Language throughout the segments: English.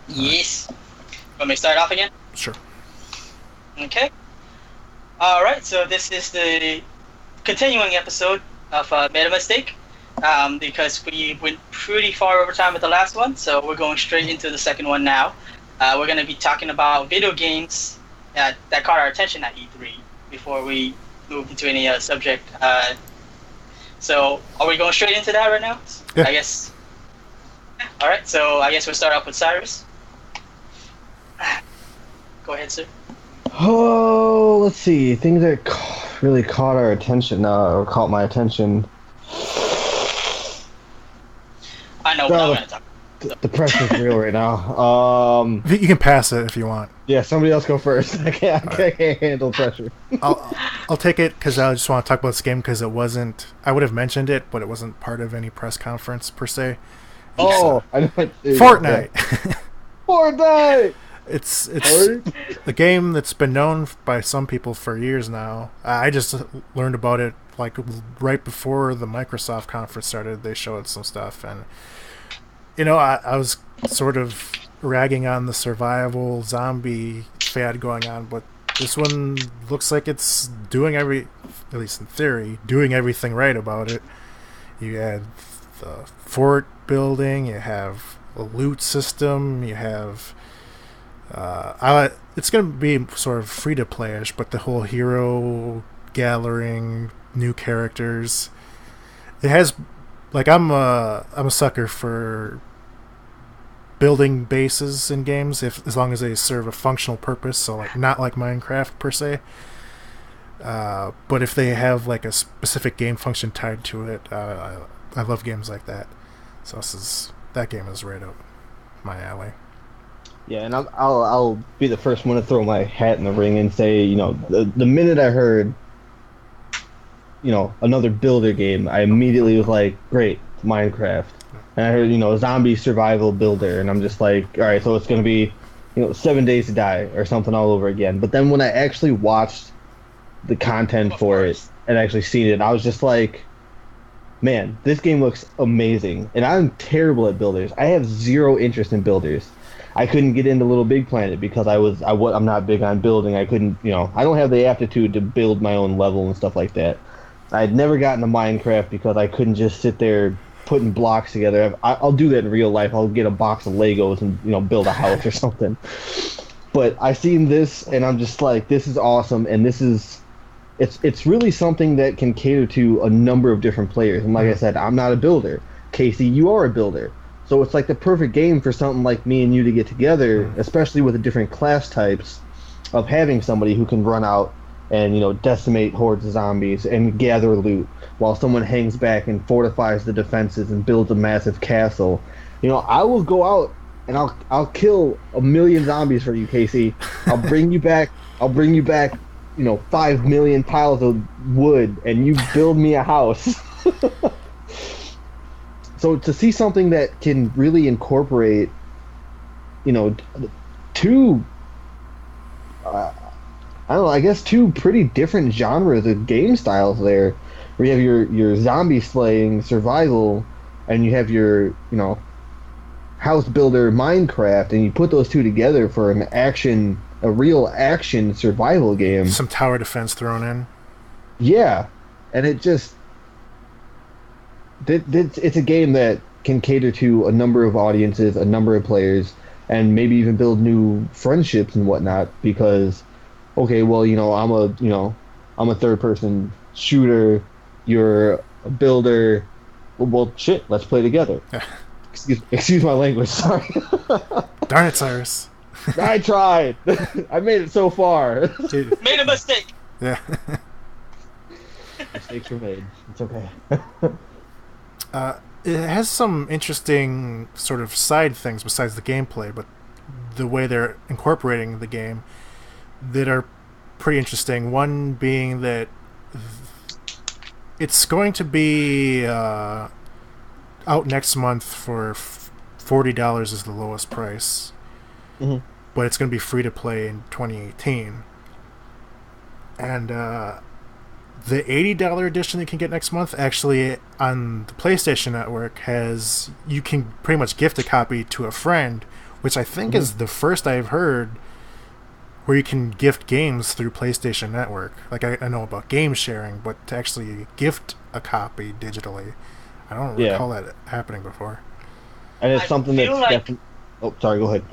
Yes. Want me to start off again? Sure. Okay. Alright, so this is the continuing episode of MetaMistake. Because we went pretty far over time with the last one, so we're going straight into the second one now. We're going to be talking about video games that caught our attention at E3 before we move into any other subject. So, are we going straight into that right now? Yeah. I guess. Alright, so I guess we'll start off with Cyrus. Go ahead, sir. Oh, let's see. Things that really caught our attention, or caught my attention. I know what I'm going to talk about. The pressure's real right now. You can pass it if you want. Yeah, somebody else go first. I can't handle pressure. I'll take it because I just want to talk about this game because it wasn't. I would have mentioned it, but it wasn't part of any press conference per se. Oh, I know. Fortnite. Fortnite. It's a game that's been known by some people for years now. I just learned about it like right before the Microsoft conference started. They showed some stuff, and I was sort of ragging on the survival zombie fad going on, but this one looks like it's doing at least in theory, doing everything right about it. You had the fort building, you have a loot system, you have it's going to be sort of free to playish, but the whole hero gathering, new characters. It has, like, I'm a sucker for building bases in games, as long as they serve a functional purpose. So, like, not like Minecraft per se, but if they have like a specific game function tied to it, I love games like that. So that game is right up my alley. Yeah, and I'll be the first one to throw my hat in the ring and say, the minute I heard, another builder game, I immediately was like, great, Minecraft. And I heard, zombie survival builder, and I'm just like, all right, so it's gonna be, 7 Days to Die or something all over again. But then when I actually watched the content for it and actually seen it, I was just like, man, this game looks amazing. And I'm terrible at builders. I have zero interest in builders. I couldn't get into Little Big Planet because I'm not big on building. I couldn't, I don't have the aptitude to build my own level and stuff like that. I'd never gotten to Minecraft because I couldn't just sit there putting blocks together. I'll do that in real life. I'll get a box of Legos and build a house or something. But I seen this and I'm just like, this is awesome, and it's really something that can cater to a number of different players. And like I said, I'm not a builder. Casey, you are a builder. So it's like the perfect game for something like me and you to get together, especially with the different class types, of having somebody who can run out and, decimate hordes of zombies and gather loot while someone hangs back and fortifies the defenses and builds a massive castle. I will go out and I'll kill 1 million zombies for you, Casey. I'll bring you back 5 million piles of wood, and you build me a house. So to see something that can really incorporate, two, I don't know, I guess two pretty different genres of game styles there, where you have your zombie slaying survival, and you have your, house builder Minecraft, and you put those two together for a real action survival game. Some tower defense thrown in. Yeah, and it just... It's a game that can cater to a number of audiences, a number of players, and maybe even build new friendships and whatnot. Because, okay, well, I'm a third-person shooter. You're a builder. Well, shit, let's play together. Excuse my language. Sorry. Darn it, Cyrus. I tried. I made it so far. Made a mistake. Yeah. Mistakes were made. It's okay. It has some interesting sort of side things besides the gameplay, but the way they're incorporating the game that are pretty interesting. One being that it's going to be out next month for $40 is the lowest price, but it's going to be free to play in 2018. And the $80 edition that you can get next month, actually on the PlayStation Network, you can pretty much gift a copy to a friend which I think is the first I've heard where you can gift games through PlayStation Network. Like, I know about game sharing, but to actually gift a copy digitally, I don't recall that happening before. And it's something that's like, definitely... Oh, sorry, go ahead.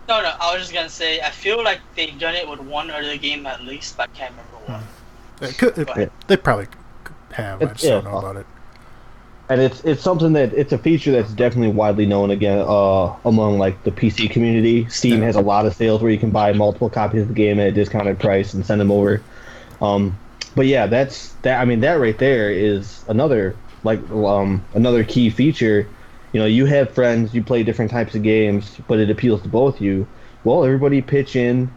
No, I was just gonna say, I feel like they've done it with one other game at least, but I can't remember what. They probably have. I just don't know about it. And it's something that it's a feature that's definitely widely known again among like the PC community. Steam has a lot of sales where you can buy multiple copies of the game at a discounted price and send them over. But yeah, that right there is another another key feature. You know, you have friends, you play different types of games, but it appeals to both you. Well, everybody pitch in.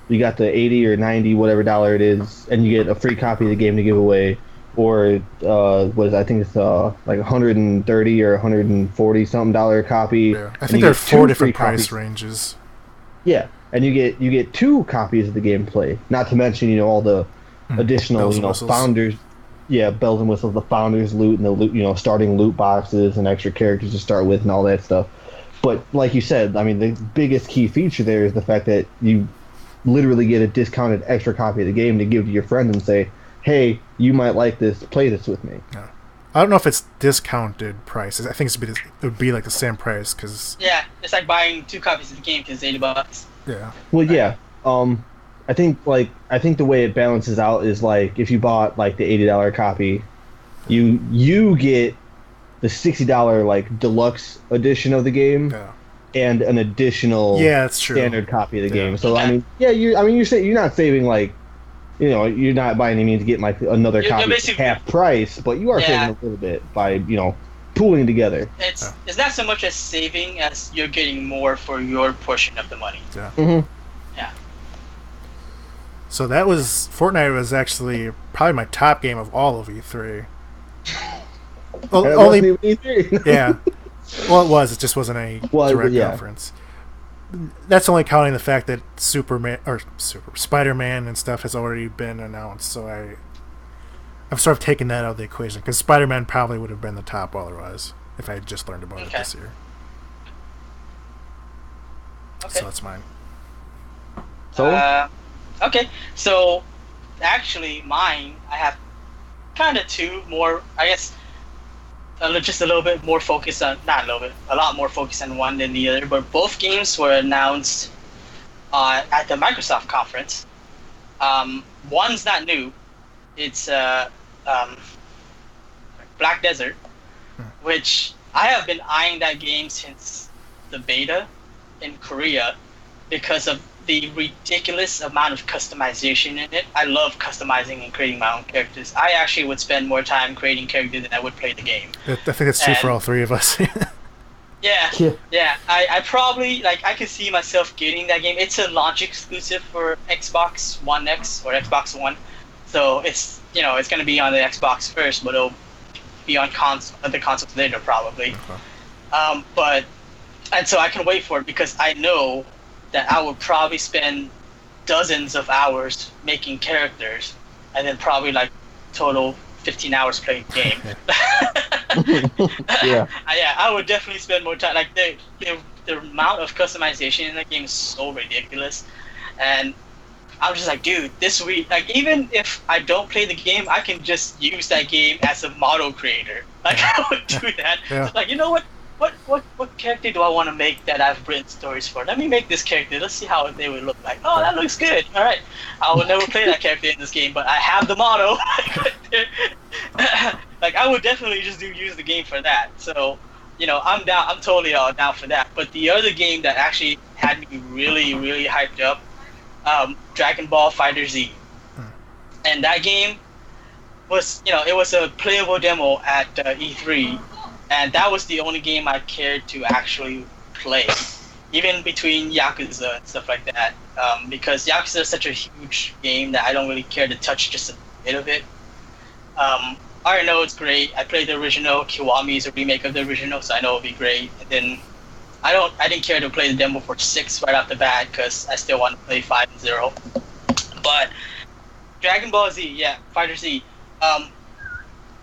You got the $80 or $90 whatever dollar it is, and you get a free copy of the game to give away. Or I think it's like $130 or $140 something copy. Yeah. I think there are 4 different price ranges. Yeah, and you get 2 copies of the gameplay. Not to mention, all the additional, founders. Yeah, bells and whistles, the founders loot and the loot, starting loot boxes and extra characters to start with and all that stuff. But like you said, I mean, the biggest key feature there is the fact that you literally get a discounted extra copy of the game to give to your friends and say, hey, you might like this, play this with me. Yeah. I don't know if it's discounted prices. I think it would be like the same price, because... Yeah, it's like buying 2 copies of the game because it's $80. Yeah. Well, yeah. I think the way it balances out is like if you bought like the $80 copy, you get the $60 like deluxe edition of the game and an additional standard copy of the game. So you're not saving like, you're not by any means getting like another copy at half price, but you are saving a little bit by pooling together. It's not so much as saving as you're getting more for your portion of the money. Yeah. Mm-hmm. Yeah. So Fortnite was actually probably my top game of all of E3. Only E3. Yeah. Well, it was. It just wasn't a direct conference. That's only counting the fact that Spider-Man and stuff has already been announced. So I've sort of taken that out of the equation, because Spider-Man probably would have been the top otherwise if I had just learned about it this year. Okay. So that's mine. Okay, so actually mine, I have kind of 2 more, I guess, just a little bit more focused on, not a little bit, a lot more focused on one than the other, but both games were announced at the Microsoft conference. One's not new. It's Black Desert, which I have been eyeing that game since the beta in Korea because of the ridiculous amount of customization in it. I love customizing and creating my own characters. I actually would spend more time creating characters than I would play the game. I think that's true for all 3 of us. Yeah. I probably, I could see myself getting that game. It's a launch exclusive for Xbox One X or Xbox One. So it's, it's going to be on the Xbox first, but it'll be on the consoles later probably. Okay. And so I can wait for it because I know that I would probably spend dozens of hours making characters and then probably total 15 hours playing the game. Yeah, I would definitely spend more time. The amount of customization in that game is so ridiculous, and I'm just like, dude, this week, even if I don't play the game, I can just use that game as a model creator. I would do that. Yeah. You know what? What character do I want to make that I've written stories for? Let me make this character. Let's see how they would look like. Oh, that looks good. All right. I will never play that character in this game, but I have the model. I would definitely just use the game for that. So, I'm down. I'm totally down for that. But the other game that actually had me really, really hyped up, Dragon Ball FighterZ. And that game was, it was a playable demo at E3. And that was the only game I cared to actually play, even between Yakuza and stuff like that, because Yakuza is such a huge game that I don't really care to touch just a bit of it. I already know it's great. I played the original. Kiwami is a remake of the original, so I know it'll be great. And then I didn't care to play the demo for 6 right off the bat because I still want to play 5 and 0. But Dragon Ball Z, Fighter Z,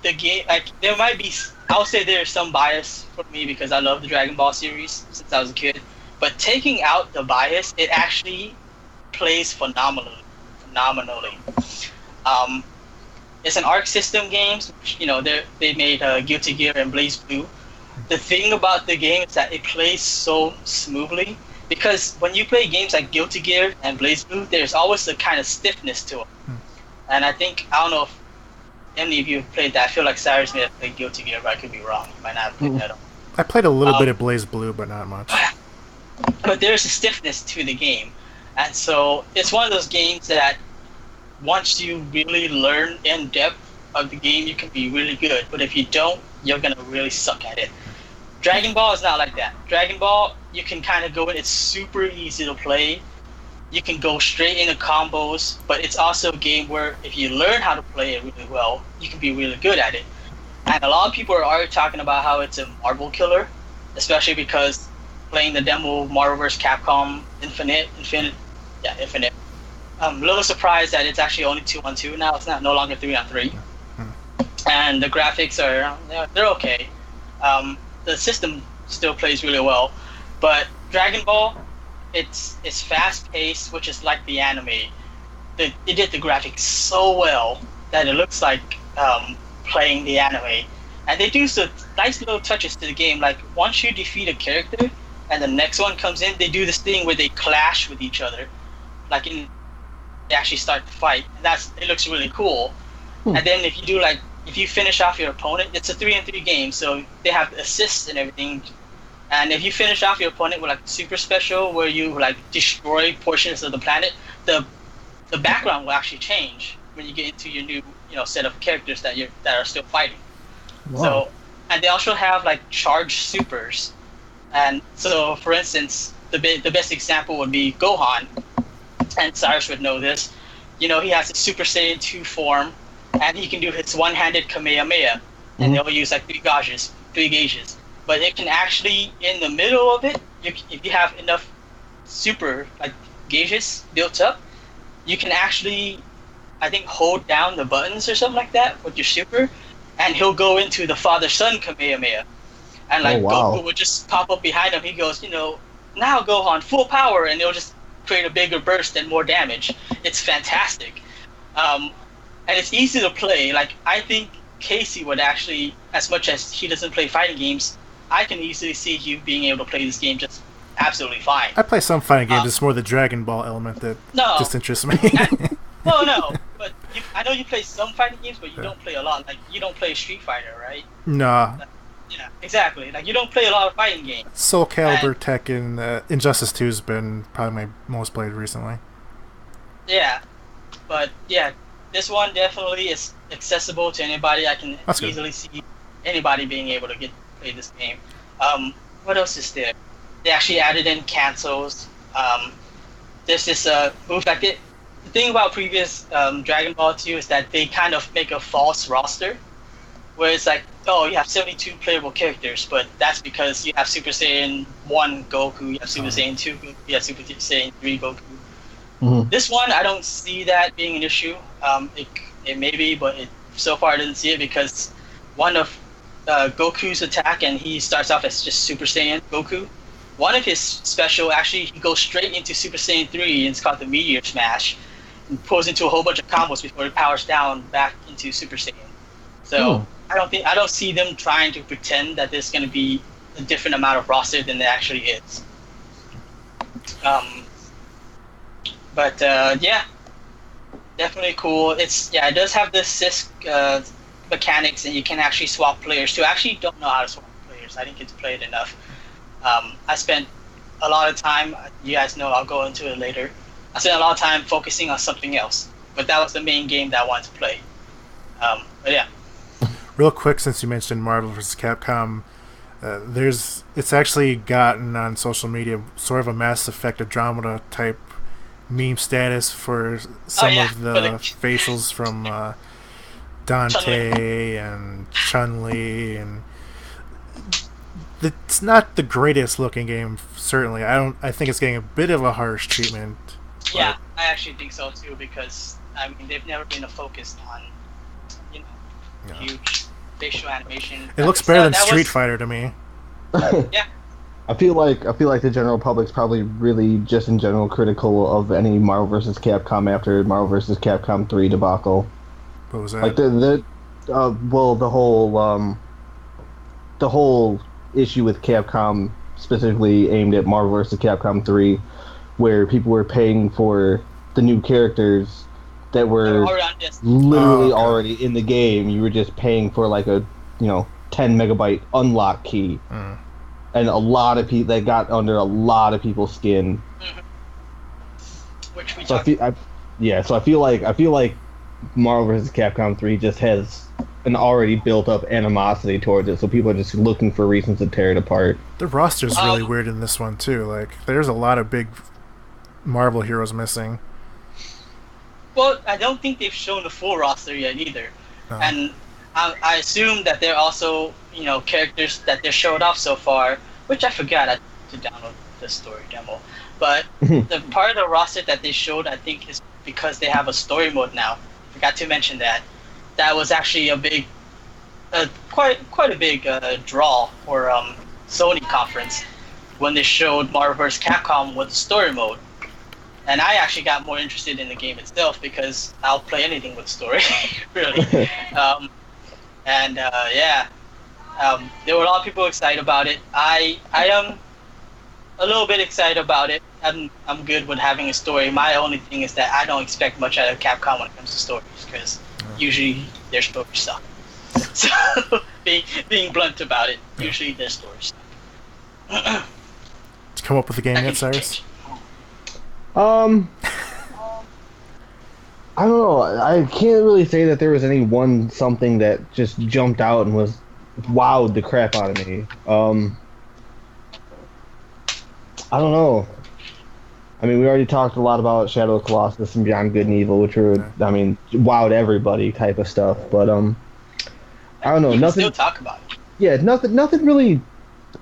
the game, there might be, I'll say there's some bias for me because I love the Dragon Ball series since I was a kid, But taking out the bias, it actually plays phenomenally. It's an Arc System games. You know, they made Guilty Gear and Blaze Blue. The thing about the game is that it plays so smoothly, because when you play games like Guilty Gear and Blaze Blue, there's always a kind of stiffness to it. And I don't know if any of you have played that. I feel like Cyrus may have played Guilty Gear, but I could be wrong. You might not have played that at all. I played a little bit of Blaze Blue, but not much. But there's a stiffness to the game. And so it's one of those games that once you really learn in depth of the game, you can be really good. But if you don't, you're going to really suck at it. Dragon Ball is not like that. Dragon Ball, you can kind of go in. It's super easy to play. You can go straight into combos. But it's also a game where if you learn how to play it really well, you can be really good at it. And a lot of people are already talking about how it's a marble killer, especially because playing the demo Marvel vs. Capcom Infinite. I'm a little surprised that it's actually only 2-on-2 now. It's no longer 3-on-3. And the graphics they're okay. The system still plays really well, but Dragon Ball, it's fast paced, which is like the anime. They did the graphics so well that it looks like playing the anime, and they do some nice little touches to the game. Like once you defeat a character and the next one comes in, they do this thing where they clash with each other, like they actually start to fight. It looks really cool. And then if you finish off your opponent, it's a 3-on-3 game, so they have assists and everything. And if you finish off your opponent with like super special, where you like destroy portions of the planet, the background will actually change when you get into your new set of characters that are still fighting. Wow. So, and they also have like charged supers. And so, for instance, the best example would be Gohan, and Cyrus would know this. He has a Super Saiyan 2 form, and he can do his one-handed Kamehameha, and they'll use like three gauges. But it can actually, in the middle of it, if you have enough super like gauges built up, you can actually, I think, hold down the buttons or something like that with your super, and he'll go into the father-son Kamehameha. And like Goku would just pop up behind him. He goes, now Gohan, full power, and it'll just create a bigger burst and more damage. It's fantastic. And it's easy to play. Like, I think Casey would actually, as much as he doesn't play fighting games, I can easily see you being able to play this game just absolutely fine. I play some fighting games. It's more the Dragon Ball element that just interests me. No. But I know you play some fighting games, but you don't play a lot. Like, you don't play Street Fighter, right? No. Yeah, exactly. Like, you don't play a lot of fighting games. Soul Calibur, Tekken, Injustice 2 has been probably my most played recently. Yeah. But, yeah, this one definitely is accessible to anybody. I can easily see anybody being able to play this game. What else is there? They actually added in cancels. There's this move like it. The thing about previous Dragon Ball 2 is that they kind of make a false roster, where it's like, oh, you have 72 playable characters, but that's because you have Super Saiyan 1 Goku, you have Super Saiyan 2 Goku, you have Super Saiyan 3 Goku. This one, I don't see that being an issue. It may be, but so far I didn't see it, because one of Goku's attack, and he starts off as just Super Saiyan Goku. One of his special, actually, he goes straight into Super Saiyan 3, and it's called the Meteor Smash, and pulls into a whole bunch of combos before it powers down back into Super Saiyan. So I don't see them trying to pretend that there's going to be a different amount of roster than there actually is. But yeah, definitely cool. It does have the CISC mechanics, and you can actually swap players too. I actually don't know how to swap players. I didn't get to play it enough. I spent a lot of time, you guys know, I'll go into it later. I spent a lot of time focusing on something else, but that was the main game that I wanted to play. But yeah. Real quick, since you mentioned Marvel vs. Capcom, it's actually gotten on social media sort of a Mass Effect Andromeda type meme status for some of the facials from Dante and Chun-Li, and it's not the greatest looking game, certainly. I think it's getting a bit of a harsh treatment. Yeah, I actually think so too, because they've never been focused on huge facial animation. It looks better than Street Fighter to me. Yeah. I feel like the general public's probably really just in general critical of any Marvel vs. Capcom after Marvel vs. Capcom 3 debacle. What was that? Like the whole issue with Capcom specifically aimed at Marvel vs. Capcom 3, where people were paying for the new characters that were literally already in the game. You were just paying for like a 10 megabyte unlock key. And a lot of people that got under a lot of people's skin. Which we so I feel like Marvel vs. Capcom 3 just has an already built up animosity towards it, so people are just looking for reasons to tear it apart. The roster's really weird in this one too. Like, there's a lot of big Marvel heroes missing. Well, I don't think they've shown the full roster yet either, and I assume that they're also characters that they showed off so far, which I forgot to download the story demo. But the part of the roster that they showed, I think, is because they have a story mode now. Forgot to mention that. That was actually a big, quite a big draw for Sony conference when they showed Marvel vs. Capcom with the story mode. And I actually got more interested in the game itself because I'll play anything with story, really. There were a lot of people excited about it. I am a little bit excited about it. I'm good with having a story. My only thing is that I don't expect much out of Capcom when it comes to stories, because usually their stories suck. So being blunt about it, usually their stories suck. Did you come up with the game yet, Cyrus? I don't know. I can't really say that there was any one something that just jumped out and was wowed the crap out of me. I don't know. I mean, we already talked a lot about Shadow of Colossus and Beyond Good and Evil, which were, wowed everybody type of stuff. But I don't know. Nothing. Still talk about it. Yeah, nothing really.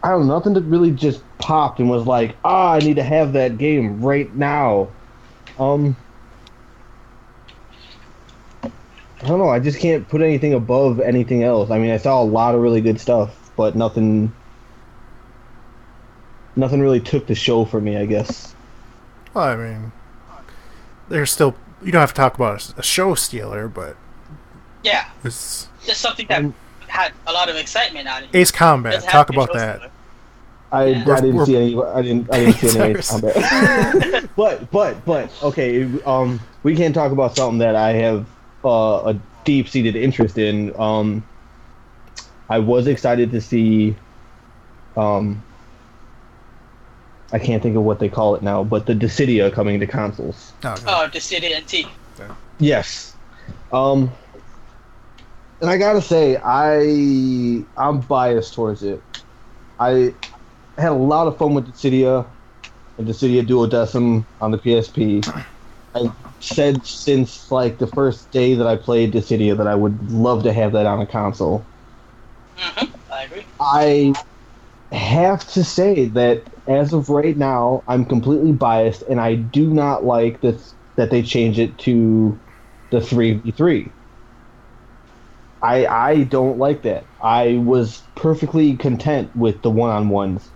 I don't know. Nothing that really just popped and was like, I need to have that game right now. I don't know. I just can't put anything above anything else. I mean, I saw a lot of really good stuff, but nothing really took the show for me, I guess. Well, I mean, there's still, you don't have to talk about a show stealer, but yeah, it's just something that had a lot of excitement out of it. Ace Combat. Talk about that. I didn't see any. I didn't see any Ace Combat. but okay. We can't talk about something that I have a deep-seated interest in. I was excited to see. I can't think of what they call it now, but the Dissidia coming to consoles. Dissidia NT. Yes. And I gotta say, I'm biased towards it. I had a lot of fun with Dissidia and Dissidia Duodecim on the PSP. I said since like the first day that I played Dissidia that I would love to have that on a console. I agree. I have to say that as of right now, I'm completely biased, and I do not like that they change it to the 3v3. I don't like that. I was perfectly content with the one-on-ones.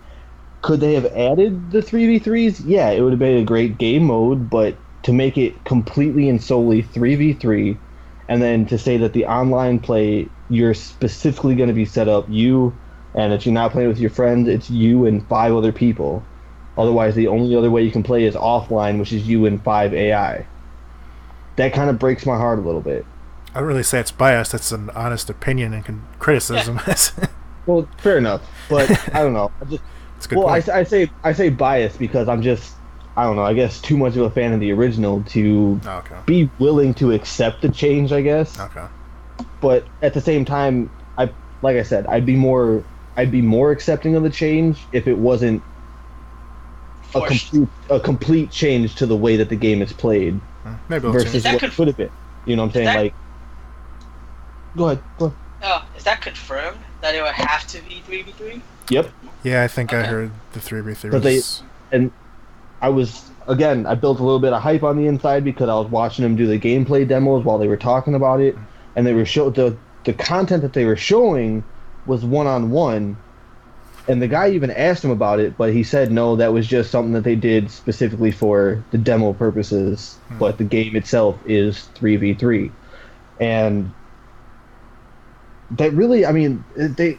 Could they have added the 3v3s? Yeah, it would have been a great game mode, but to make it completely and solely 3v3, and then to say that the online play, you're specifically going to be set up, and if you're not playing with your friends, it's you and 5 other people. Otherwise, the only other way you can play is offline, which is you and 5 AI. That kind of breaks my heart a little bit. I don't really say it's biased. It's an honest opinion and criticism. Yeah. Well, fair enough, but I don't know. It's a good point. I say biased because I'm just, I don't know, I guess too much of a fan of the original to be willing to accept the change, I guess. Okay. But at the same time, like I said, I'd be more accepting of the change if it wasn't a complete change to the way that the game is played. Maybe versus what it could have been. You know what I'm saying? Go ahead. Oh, is that confirmed that it would have to be 3v3? Yep. Yeah, I think I heard the 3v3 and I built a little bit of hype on the inside because I was watching them do the gameplay demos while they were talking about it, and they were the content that they were showing was one-on-one, And the guy even asked him about it, but he said no, that was just something that they did specifically for the demo purposes. But the game itself is 3v3. And that really, I mean, they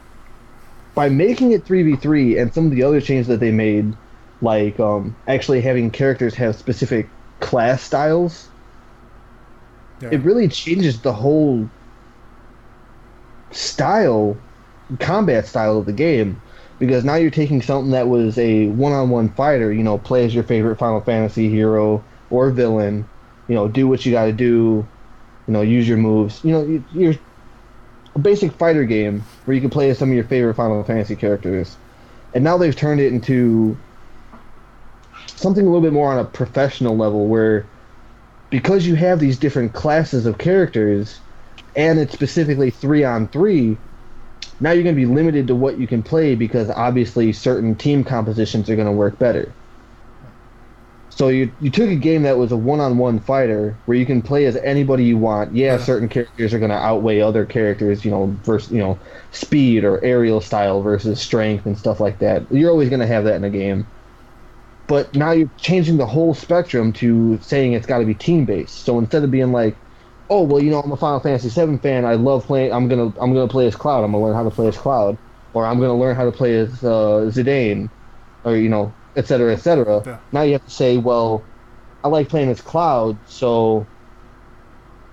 by making it 3v3 and some of the other changes that they made, like actually having characters have specific class styles, it really changes the whole combat style of the game. Because now you're taking something that was a one-on-one fighter, play as your favorite Final Fantasy hero or villain, do what you got to do, use your moves. You're a basic fighter game where you can play as some of your favorite Final Fantasy characters. And now they've turned it into something a little bit more on a professional level where, because you have these different classes of characters, and it's specifically 3-on-3, now you're going to be limited to what you can play because obviously certain team compositions are going to work better. So you took a game that was a one-on-one fighter where you can play as anybody you want. Yeah, certain characters are going to outweigh other characters, versus speed or aerial style versus strength and stuff like that. You're always going to have that in a game. But now you're changing the whole spectrum to saying it's got to be team-based. So instead of being like, oh, well, I'm a Final Fantasy VII fan. I love playing. I'm gonna play as Cloud. I'm gonna learn how to play as Cloud, or I'm gonna learn how to play as Zidane, or et cetera, et cetera. Yeah. Now you have to say, well, I like playing as Cloud, so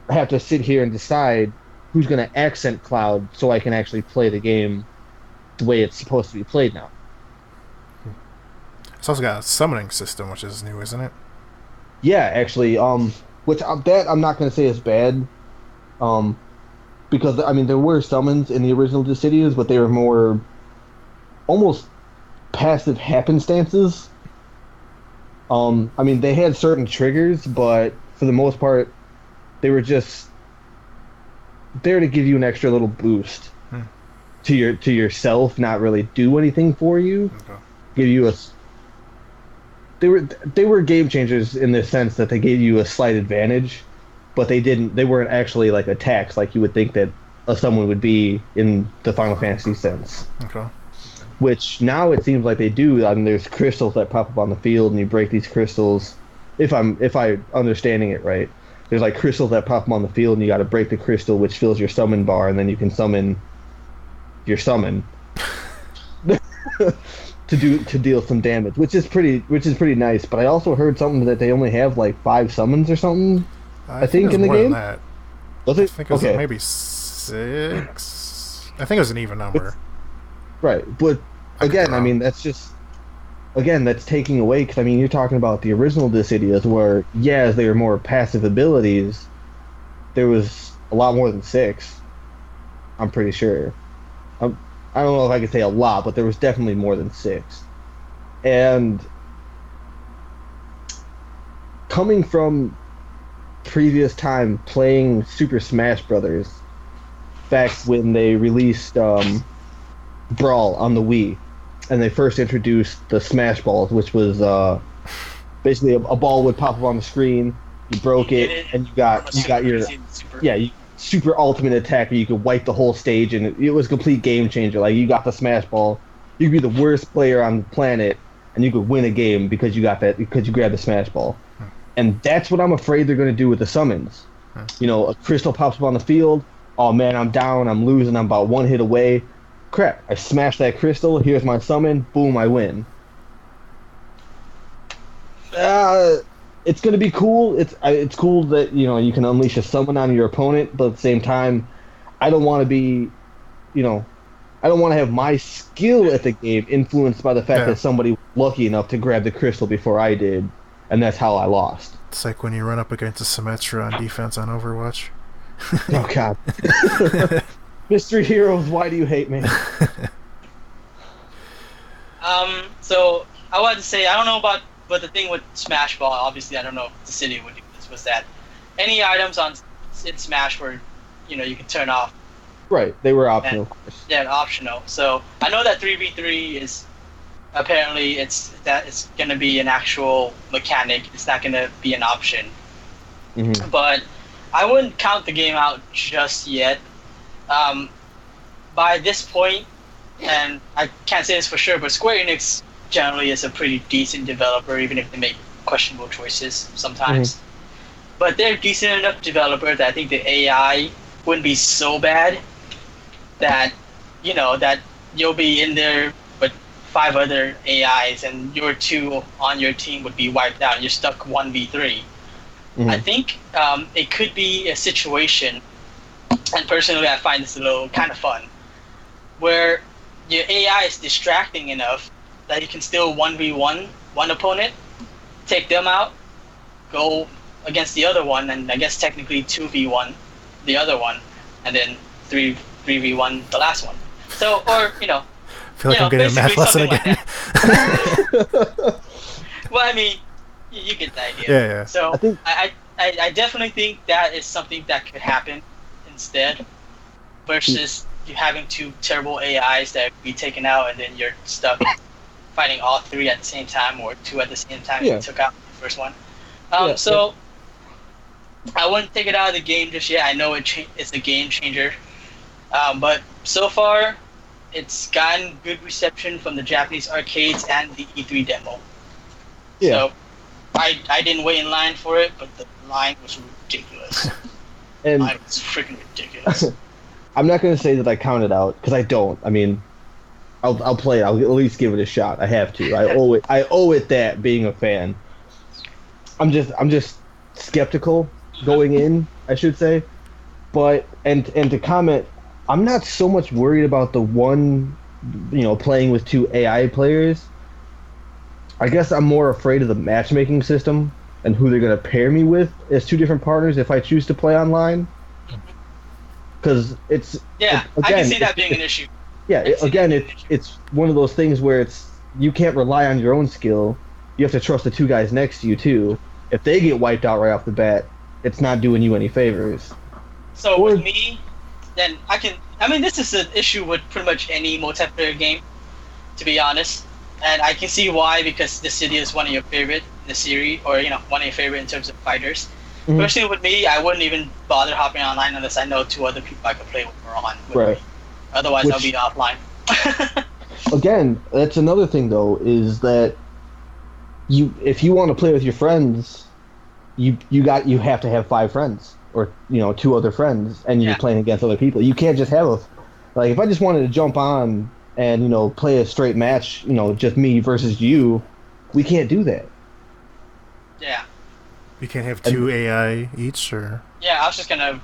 I have to sit here and decide who's gonna accent Cloud so I can actually play the game the way it's supposed to be played now. It's also got a summoning system, which is new, isn't it? Yeah, actually, which that I'm not going to say is bad, because I mean there were summons in the original Dissidias, but they were more almost passive happenstances. I mean they had certain triggers, but for the most part, they were just there to give you an extra little boost to yourself, not really do anything for you. Okay. Give you a They were game changers in the sense that they gave you a slight advantage, but they weren't actually like attacks like you would think that someone would be in the Final Fantasy sense. Okay. Which now it seems like they do. I mean, there's crystals that pop up on the field, and you break these crystals. If I'm understanding it right, there's like crystals that pop up on the field, and you got to break the crystal, which fills your summon bar, and then you can summon your summon. to deal some damage, which is pretty nice. But I also heard something that they only have like 5 summons or something. I think in the game. Was it? I think it was maybe 6. I think it was an even number. Right, but again, I mean that's taking away, because I mean you're talking about the original Dissidias where they were more passive abilities. There was a lot more than 6. I'm pretty sure. I don't know if I could say a lot, but there was definitely more than 6. And coming from previous time playing Super Smash Brothers, back when they released Brawl on the Wii, and they first introduced the Smash Balls, which was basically a ball would pop up on the screen, you broke it, and you got your super ultimate attack where you could wipe the whole stage, and it was a complete game changer. Like, you got the Smash Ball, you could be the worst player on the planet, and you could win a game because you grabbed the Smash Ball. And that's what I'm afraid they're going to do with the summons. A crystal pops up on the field, oh man, I'm down, I'm losing, I'm about 1 hit away. Crap, I smashed that crystal, here's my summon, boom, I win. It's going to be cool. It's cool that you can unleash a summon on your opponent, but at the same time, I don't want to be, I don't want to have my skill at the game influenced by the fact that somebody was lucky enough to grab the crystal before I did, and that's how I lost. It's like when you run up against a Symmetra on defense on Overwatch. Oh God, Mystery Heroes, why do you hate me? So I wanted to say I don't know about. But the thing with Smash Ball, obviously, I don't know if the city would do this, was that any items in Smash were, you can turn off. Right, they were optional. Yeah, optional. So I know that 3v3 is apparently it's going to be an actual mechanic. It's not going to be an option. Mm-hmm. But I wouldn't count the game out just yet. By this point, and I can't say this for sure, but Square Enix generally is a pretty decent developer, even if they make questionable choices sometimes. But they're a decent enough developer that I think the AI wouldn't be so bad that, that you'll be in there with 5 other AIs and your 2 on your team would be wiped out and you're stuck 1v3. I think it could be a situation, and personally I find this a little kind of fun, where your AI is distracting enough that you can still 1v1 one opponent, take them out, go against the other one, and I guess technically 2v1 the other one, and then 3v1 the last one. So, or, I feel like I'm getting a math lesson again. Like well, I mean, you get the idea. Yeah. So, I definitely think that is something that could happen instead, versus you having 2 terrible AIs that be taken out and then you're stuck fighting all 3 at the same time, or 2 at the same time. You took out the first one. So I wouldn't take it out of the game just yet. I know it's a game changer, but so far it's gotten good reception from the Japanese arcades and the E3 demo. So I didn't wait in line for it, but the line was ridiculous. And the line was freaking ridiculous. I'm not going to say that I counted out, because I don't. I mean, I'll play it. I'll at least give it a shot. I have to. I owe it that, being a fan. I'm just skeptical going in, I should say. But and to comment, I'm not so much worried about the one, playing with 2 AI players. I guess I'm more afraid of the matchmaking system and who they're going to pair me with as 2 different partners if I choose to play online. Because it's... Yeah, again, I can see that being an issue. Yeah, again, it's one of those things where you can't rely on your own skill. You have to trust the 2 guys next to you, too. If they get wiped out right off the bat, it's not doing you any favors. So with me, then this is an issue with pretty much any multiplayer game, to be honest. And I can see why, because Dissidia is one of your favorite in the series, or, one of your favorite in terms of fighters. Personally, with me, I wouldn't even bother hopping online unless I know 2 other people I could play with are on with me. Otherwise, I'll be offline. Again, that's another thing, though, is that if you want to play with your friends, you have to have 5 friends, or 2 other friends, and you're playing against other people. You can't just have if I just wanted to jump on and play a straight match, just me versus you, we can't do that. Yeah. You can't have 2 AI each, or... Yeah, I was just gonna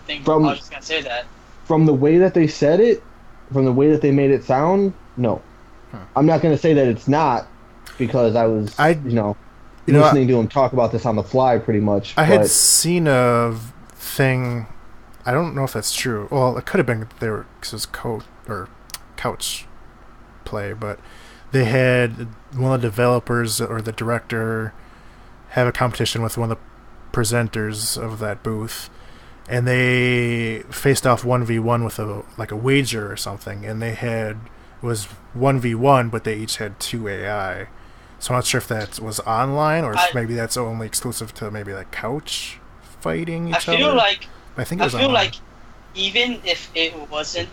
say that. From the way that they said it, from the way that they made it sound, no. I'm not gonna say that it's not, because I was, listening to him talk about this on the fly, pretty much. I had seen a thing... I don't know if that's true. Well, it could have been there because it was couch play, but they had one of the developers or the director have a competition with one of the presenters of that booth, and they faced off 1v1 with a wager or something, and was 1v1, but they each had 2 AI. So I'm not sure if that was online, or if maybe that's only exclusive to maybe couch fighting each other. I feel like even if it wasn't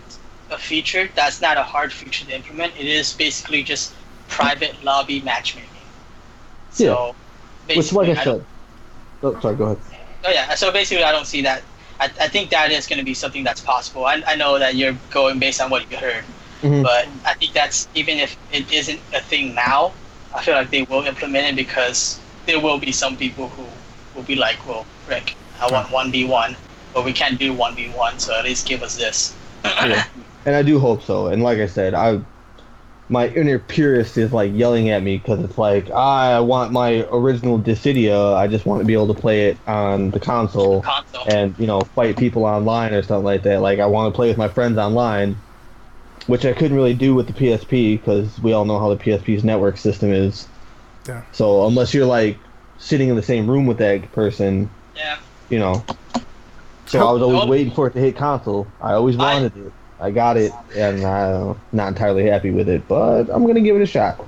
a feature, that's not a hard feature to implement. It is basically just private lobby matchmaking. So basically, which, like I said... Oh, sorry, go ahead. Oh, yeah. So basically, I don't see that. I think that is going to be something that's possible. I know that you're going based on what you heard, but I think that's, even if it isn't a thing now, I feel like they will implement it, because there will be some people who will be like, well, Rick, I want 1v1, but we can't do 1v1, so at least give us this. Yeah. And I do hope so. And like I said, my inner purist is yelling at me, because it's I want my original Dissidia. I just want to be able to play it on the console. And fight people online or something like that. I want to play with my friends online, which I couldn't really do with the PSP, because we all know how the PSP's network system is. Yeah. So unless you're sitting in the same room with that person, So I was always waiting for it to hit console. I always wanted it. I got it, and I'm not entirely happy with it, but I'm going to give it a shot.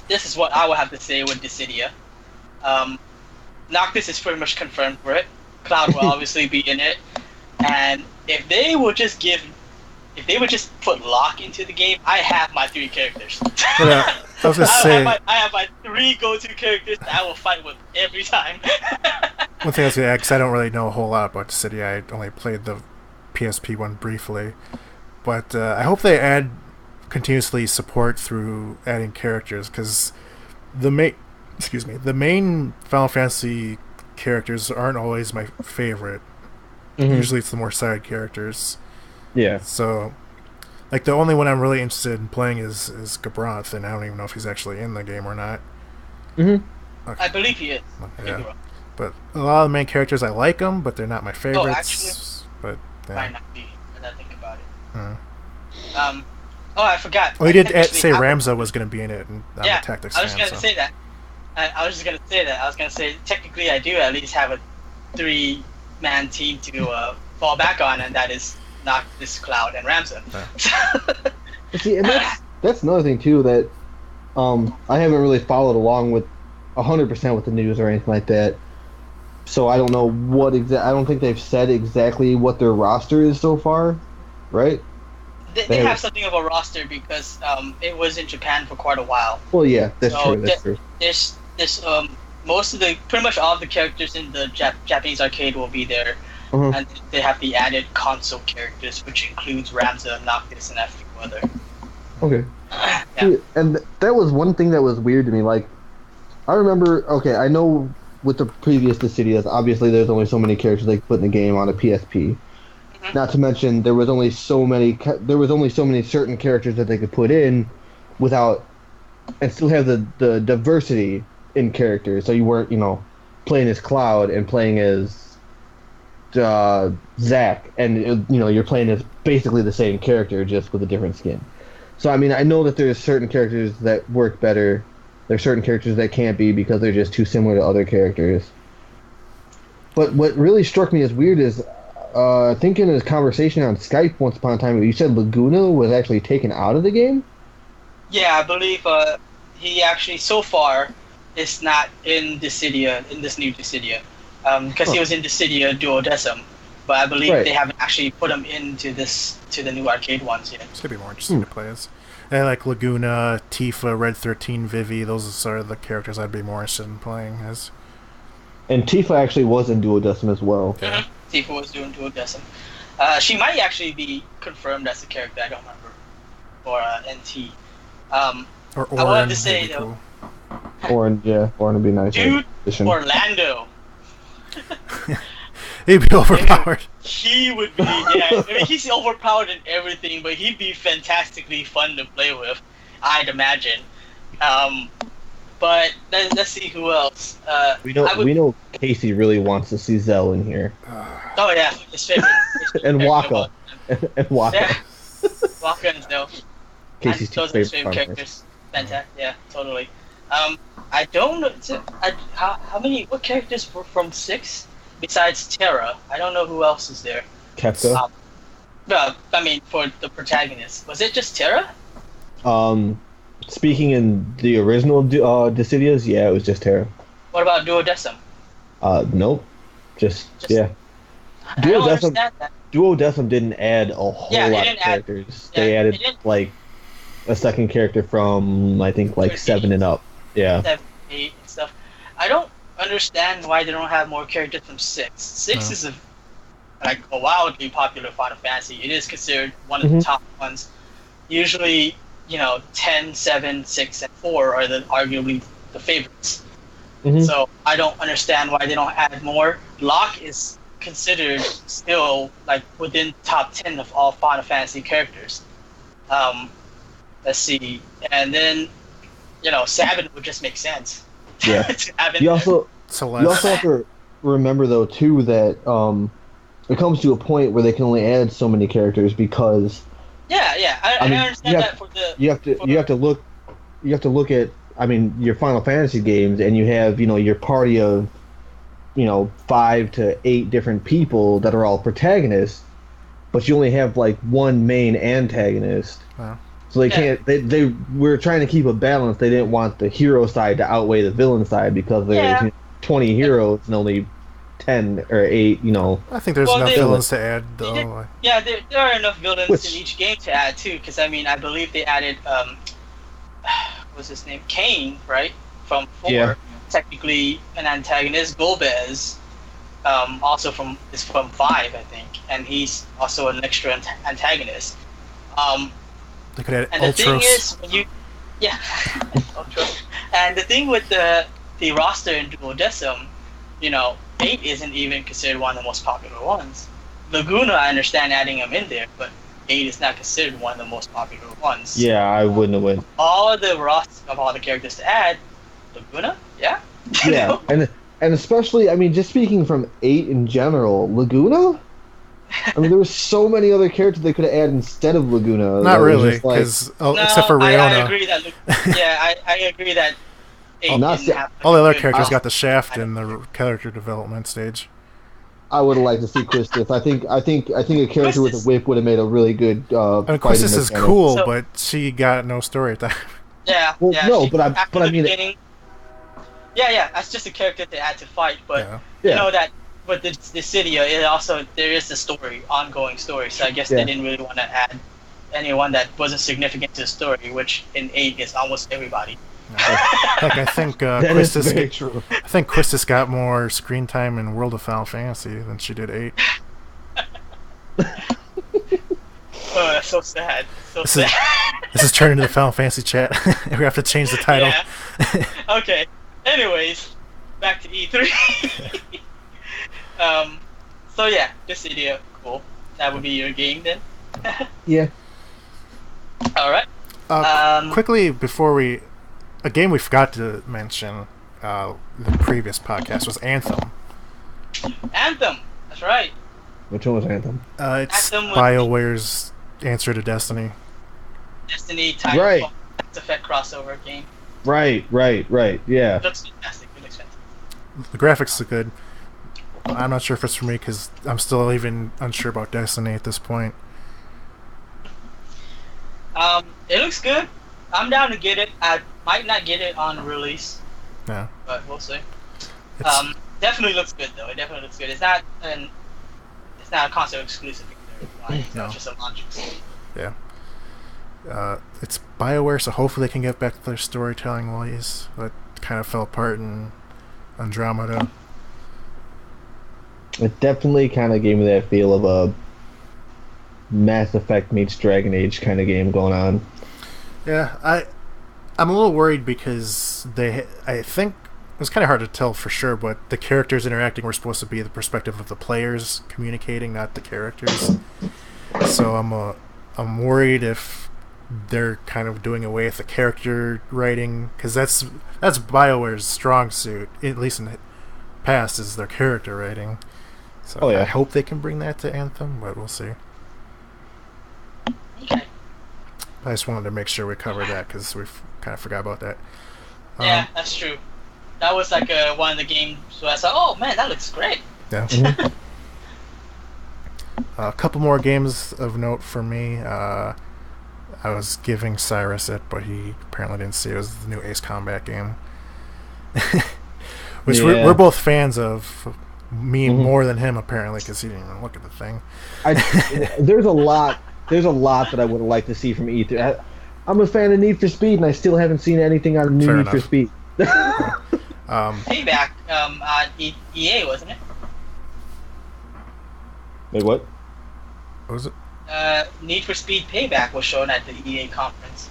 This is what I will have to say with Dissidia. Noctis is pretty much confirmed for it. Cloud will obviously be in it. And if they will just give if they would just put Locke into the game, I have my 3 characters. I was gonna say, I have my 3 go-to characters that I will fight with every time. one thing I was gonna add, because I don't really know a whole lot about Dissidia. I only played the PSP one briefly, but I hope they add continuously support through adding characters, because the main Final Fantasy characters aren't always my favorite. Usually it's the more side characters. Yeah. So, like, the only one I'm really interested in playing is Gabranth, and I don't even know if he's actually in the game or not. Okay. I believe he is. Yeah. But a lot of the main characters, I like them, but they're not my favorites. Oh, actually, but yeah. might not be, when I think about it. I forgot. Well, he did say Ramza was going to be in it, and I'm yeah, a tactics I was fan, going to say that. I was just going to say that. I was going to say, technically, I do at least have a 3-man team to fall back on, and that is Noctis, Cloud, and Ramza. Yeah. See, and that's another thing too that I haven't really followed along with 100% with the news or anything like that. So I don't know I don't think they've said exactly what their roster is so far, right? They have something of a roster because it was in Japan for quite a while. Well, yeah, that's true. That's true. There's pretty much all of the characters in the Japanese arcade will be there, and they have the added console characters, which includes Ramza, Noctis, and a few other. Okay. Yeah. See, and that was one thing that was weird to me. Like, I remember. Okay, I know with the previous Dissidias, obviously there's only so many characters they could put in the game on a PSP. Not to mention there was only so many certain characters that they could put in without and still have the diversity in characters. So you weren't, playing as Cloud and playing as Zack, and you're playing as basically the same character just with a different skin. So I mean, I know that there's certain characters that work better. There's certain characters that can't be because they're just too similar to other characters. But what really struck me as weird is I think in a conversation on Skype once upon a time, you said Laguna was actually taken out of the game? Yeah, I believe he actually, so far, is not in Dissidia, in this new Dissidia. Because he was in Dissidia Duodecim. But I believe they haven't actually put him to the new arcade ones yet. It's going to be more interesting to play as. And like Laguna, Tifa, Red 13, Vivi, those are sort of the characters I'd be more interested in playing as. And Tifa actually was in Duodecim as well. Mm-hmm. Tifa was doing Duodecim. She might actually be confirmed as a character, I don't remember. Or NT. Or Orin, I wanted to say, though. Cool. Orin would be nice. Dude, Orlando. He'd be overpowered. He would be, yeah. I mean, he's overpowered in everything, but he'd be fantastically fun to play with, I'd imagine. But let's see who else. We know Casey really wants to see Zell in here. Oh yeah, his favorite. And Waka. And Waka. Yeah. Waka and Zell. Casey's two those are his favorite favorite characters. Fantastic. Yeah, totally. I don't know. What characters were from 6 besides Terra? I don't know who else is there. Kefka. Well, I mean, for the protagonist, was it just Terra? Speaking in the original Dissidias, yeah, it was just Terra. What about Duodecim? Nope. Just yeah. I don't understand that. Duodecim didn't add a whole lot of characters. They added like a second character from I think like 7 and up. Yeah. 7, 8 and stuff. I don't understand why they don't have more characters from 6. 6 is a wildly popular Final Fantasy. It is considered one of the top ones. Usually, 10, 7, 6, and 4 are arguably the favorites. So I don't understand why they don't add more. Locke is considered still like within top 10 of all Final Fantasy characters. Let's see, and then Sabin would just make sense. Yeah. You also have to remember though too that it comes to a point where they can only add so many characters because. Yeah, I understand that for the. You have to look at your Final Fantasy games, and you have your party of 5 to 8 different people that are all protagonists, but you only have like one main antagonist. Wow. So they can't. They were trying to keep a balance. They didn't want the hero side to outweigh the villain side because there's 20 heroes and only 10 or 8, you know. I think there's Well, enough they- villains to add, though. Yeah, there are enough villains Which- in each game to add too. Because I mean, I believe they added what's his name, Kane, right, from 4. Yeah. Technically an antagonist. Golbez, also from 5, I think, and he's also an extra antagonist. They could add And the thing Ultros. is, when you, yeah, Ultros. And the thing with the roster in Duodecim, 8 isn't even considered one of the most popular ones. Laguna, I understand adding him in there, but 8 is not considered one of the most popular ones. Yeah, I wouldn't have went. All the roster of all the characters to add, Laguna, yeah. You Yeah, know? and especially, I mean, just speaking from 8 in general, Laguna? I mean, there were so many other characters they could have added instead of Laguna. Not that was really, just like- because No, except for I Riona, agree that. I agree that. 8 not didn't sa- have all the other good characters roster. got the shaft in the character development stage. I would have liked to see Quistis. I think a character with a Quistis. whip would have made a really good. I mean, fighting Quistis is mechanic. cool, So- but she got no story at that. Yeah. Well, yeah. no, she- but I after the mean- beginning- Yeah, that's just a character to add to fight, but Yeah. Yeah. you know that. But the Cydia, it also there is a story, ongoing story. So I guess Yeah. they didn't really want to add anyone that wasn't significant to the story, which in 8 is almost everybody. Heck, I think That is very Quistis. true. I think Quistis got more screen time in World of Final Fantasy than she did 8. Oh, that's so sad. So This is- sad. This is turning into the Final Fantasy chat. We have to change the title. Yeah. Okay. Anyways, back to E3. So yeah, this video, cool. That would be your game then. Yeah. All right. Quickly before a game we forgot to mention the previous podcast was Anthem. Anthem. That's right. Which one was Anthem? It's Anthem was- BioWare's answer to Destiny. Destiny type Right. of Mass Effect crossover game. Right. Yeah. It looks fantastic. It looks fantastic. The graphics are good. I'm not sure if it's for me because I'm still even unsure about Destiny at this point. It looks good. I'm down to get it. I might not get it on release, Yeah. but we'll see. It's, Definitely looks good though. It definitely looks good. It's not a console exclusive. It's No. just a launch exclusive. it's BioWare, so hopefully they can get back to their storytelling ways. That kind of fell apart in Andromeda. It definitely kind of gave me that feel of a Mass Effect meets Dragon Age kind of game going on. Yeah, I'm a little worried because I think it was kind of hard to tell for sure, but the characters interacting were supposed to be the perspective of the players communicating, not the characters. So I'm worried if they're kind of doing away with the character writing, because that's BioWare's strong suit, at least in the past, is their character writing. So Oh, yeah. I hope they can bring that to Anthem, but we'll see. Okay. I just wanted to make sure we covered that because we kind of forgot about that. Yeah, that's true. That was like one of the games where I thought, oh man, that looks great. Yeah. Mhm. A couple more games of note for me. I was giving Cyrus it, but he apparently didn't see it. It was the new Ace Combat game. Which Yeah. we're both fans of. Me Mhm. more than him, apparently, because he didn't even look at the thing. There's a lot that I would like to see from E3. I'm a fan of Need for Speed, and I still haven't seen anything on new Fair Need for enough. Speed. Payback on EA, wasn't it? Wait, what? What was it? Need for Speed Payback was shown at the EA conference.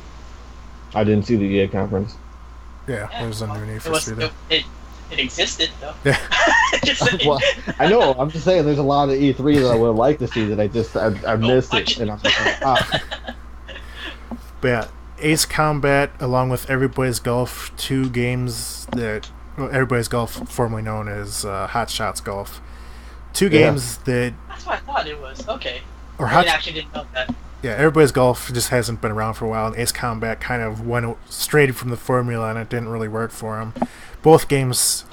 I didn't see the EA conference. Yeah, it was a new Need It for was. Speed. It existed though. Yeah. Just saying. Well, I know. I'm just saying. There's a lot of E3 that I would like to see that I missed watch it, it. and I'm just like, ah. But yeah, Ace Combat, along with Everybody's Golf, two games that Everybody's Golf, formerly known as Hot Shots Golf, two Yeah. games that That's what I thought it was. Okay. or I Hot actually didn't know that. Yeah, Everybody's Golf just hasn't been around for a while, and Ace Combat kind of went straight from the formula, and it didn't really work for him. Both games,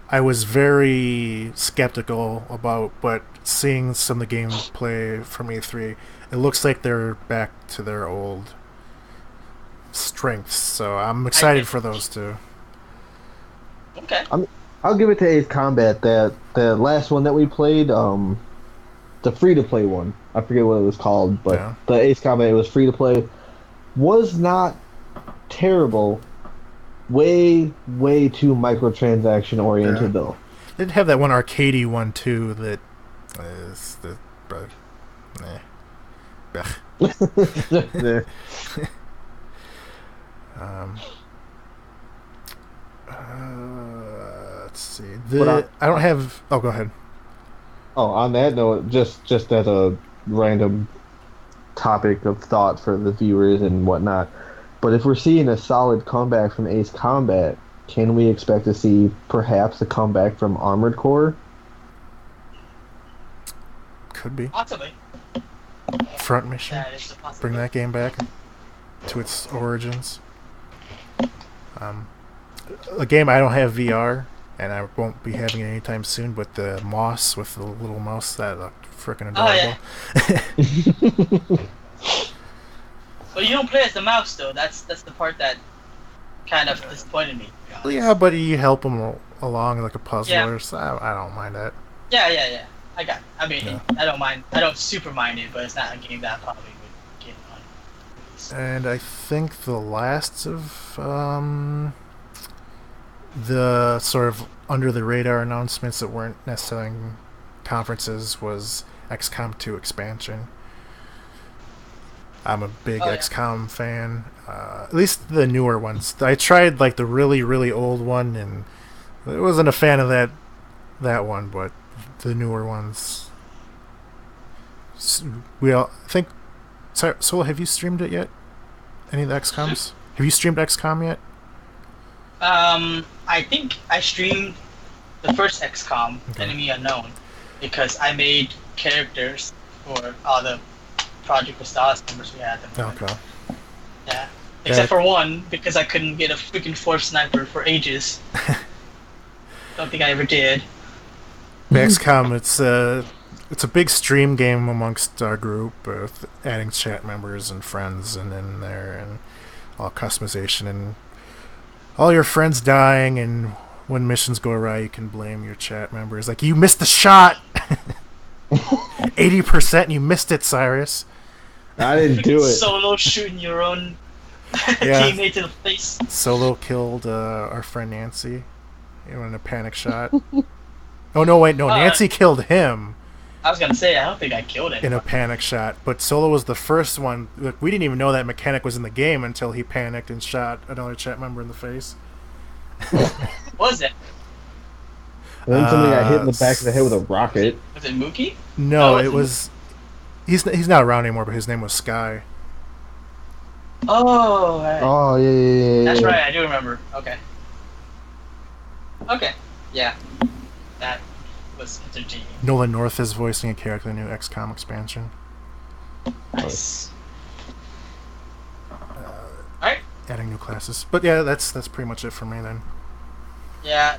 I was very skeptical about, but seeing some of the gameplay from E3, it looks like they're back to their old strengths. So I'm excited for those two. Okay. I'll give it to Ace Combat. That the last one that we played, the free to play one. I forget what it was called, but Yeah. the Ace Combat, it was free to play, was not terrible. Way too microtransaction oriented Yeah. though. They did have that one arcadey one too that is the Yeah. um, let's see. But I don't have. Oh, go ahead. Oh, on that note, just as a random topic of thought for the viewers and whatnot, but if we're seeing a solid comeback from Ace Combat, can we expect to see perhaps a comeback from Armored Core? Could be Possibly. Front Mission. That is a Bring possibility. that game back to its origins. A game I don't have VR, and I won't be having it anytime soon. But the Moss with the little mouse, that looked freaking adorable. Oh, yeah. Well, you don't play as the mouse though. That's the part that kind of disappointed me. To be honest. Yeah, but you help them along like a puzzler. Yeah. So I don't mind that. Yeah. I got it. I mean, Yeah. I don't mind. I don't super mind it, but it's not a game that I probably would get on. And I think the last of the sort of under the radar announcements that weren't necessarily in conferences was XCOM 2 expansion. I'm a big Oh, yeah. XCOM fan. At least the newer ones. I tried like the really old one, and I wasn't a fan of that one, but the newer ones. I think. Sorry, Soulo, have you streamed it yet? Any of the XCOMs? Have you streamed XCOM yet? I think I streamed the first XCOM, Okay. Enemy Unknown, because I made characters for all the Project Crystallis members we had. Okay. Yeah. Except for one, because I couldn't get a freaking fourth sniper for ages. Don't think I ever did. XCOM, it's a big stream game amongst our group, with adding chat members and friends and in there, and all customization, and all your friends dying, and when missions go awry, you can blame your chat members. Like, you missed the shot! 80% and you missed it, Cyrus. I didn't do it. Solo shooting your own Yeah. teammate in the face. Solo killed our friend Nancy in a panic shot. Oh, no, wait, no, Nancy killed him I was gonna say, I don't think I killed him. in a panic shot, but Solo was the first one. Look, we didn't even know that mechanic was in the game until he panicked and shot another chat member in the face. What was it? And then somebody got hit in the back of the head with a rocket. Was it Mookie? No, Oh, it was... He's not around anymore, but his name was Sky. Oh, right. Oh yeah. That's right, I do remember. Okay. Yeah. That was entertaining. Nolan North is voicing a character in the new XCOM expansion. Nice. Alright. Adding new classes. But yeah, that's pretty much it for me then. Yeah,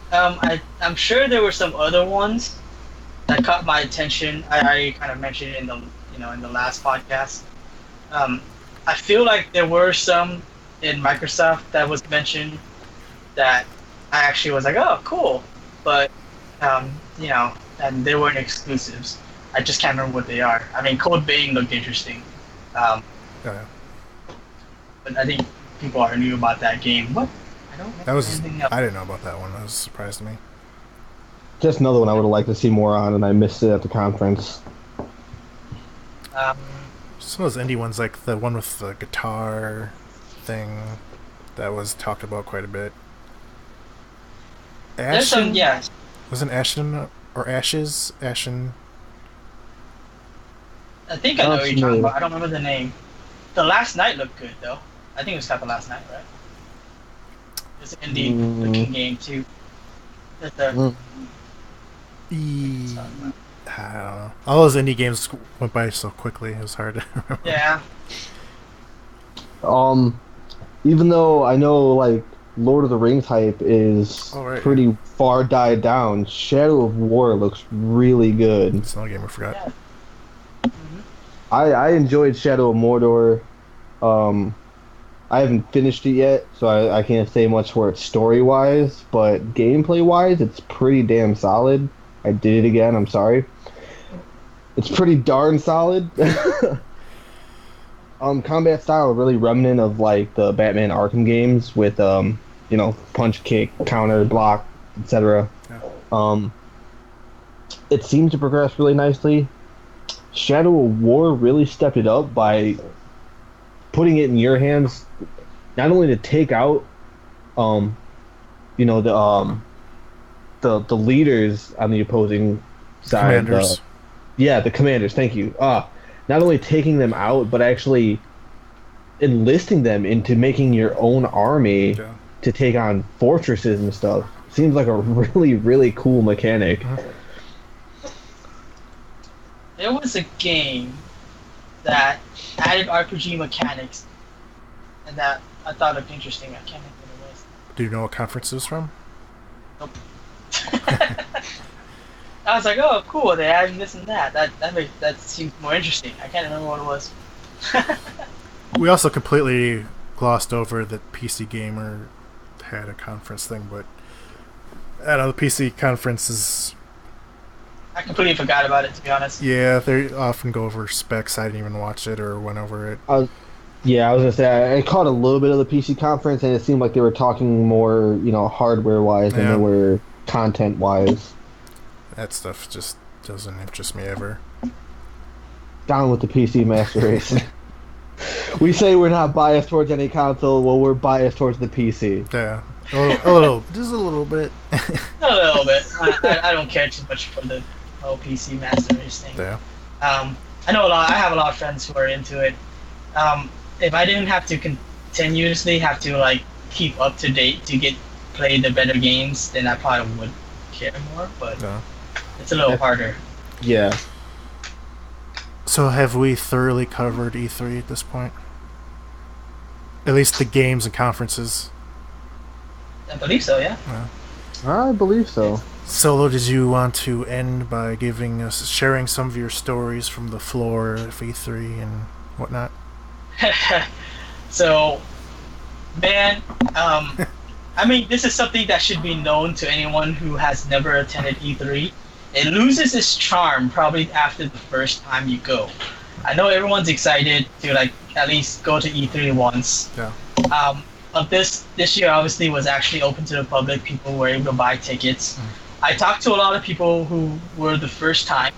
I'm sure there were some other ones that caught my attention. I kind of mentioned it in the last podcast. I feel like there were some in Microsoft that was mentioned that I actually was like, oh, cool, but and they weren't exclusives. I just can't remember what they are. I mean, Code Vein looked interesting, Yeah. but I think people already knew about that game. What? I don't remember That was... anything else. I didn't know about that one. That was a surprise to me. Just another one I would have liked to see more on, and I missed it at the conference. Some of those indie ones, like the one with the guitar thing, that was talked about quite a bit. There's some, Ashen? yeah. Wasn't Ashen or Ashes? Ashen. I think I know what Sounds you're talking familiar. about. I don't remember the name. The Last Night looked good though. I think it was called The Last Night, right? It's an indie looking game too. That the I don't know. All those indie games went by so quickly. It was hard to remember. yeah. Even though I know like Lord of the Rings hype is Oh, right, pretty far died down, Shadow of War looks really good. It's another game I forgot. Yeah. I I enjoyed Shadow of Mordor. I haven't finished it yet, so I can't say much for it story-wise, but gameplay-wise, it's pretty damn solid. I did it again, I'm sorry. It's pretty darn solid. Combat style really remnant of like the Batman Arkham games with punch, kick, counter, block, etc. Yeah. It seems to progress really nicely. Shadow of War really stepped it up by putting it in your hands, not only to take out, the leaders on the opposing side. Commanders. The commanders. Thank you. Not only taking them out, but actually enlisting them into making your own army to take on fortresses and stuff. Seems like a really, really cool mechanic. There was a game that added RPG mechanics, and that I thought looked interesting. I can't think what it was. Do you know what conference it's from? Nope. I was like, oh, cool, they added this and that. That seems more interesting. I can't remember what it was. We also completely glossed over that PC Gamer had a conference thing, but I don't know, the PC conference is... I completely forgot about it, to be honest. Yeah, they often go over specs. I didn't even watch it or went over it. I was gonna say I caught a little bit of the PC conference, and it seemed like they were talking more, hardware-wise than they were content-wise. That stuff just doesn't interest me ever. Down with the PC master race. We say we're not biased towards any console. Well, we're biased towards the PC. Yeah, a little, just a little bit. A little bit. I don't care too much for the whole PC master race thing. Yeah. I know I have a lot of friends who are into it. If I didn't have to continuously keep up to date to play the better games, then I probably would care more. But it's a little harder. Yeah. So have we thoroughly covered E3 at this point? At least the games and conferences. I believe so. Yeah. I believe so. Soulo, did you want to end by sharing some of your stories from the floor of E3 and whatnot? So, man, this is something that should be known to anyone who has never attended E3. It loses its charm probably after the first time you go. I know everyone's excited to at least go to E3 once. Yeah. But this year obviously was actually open to the public. People were able to buy tickets. I talked to a lot of people who were the first time.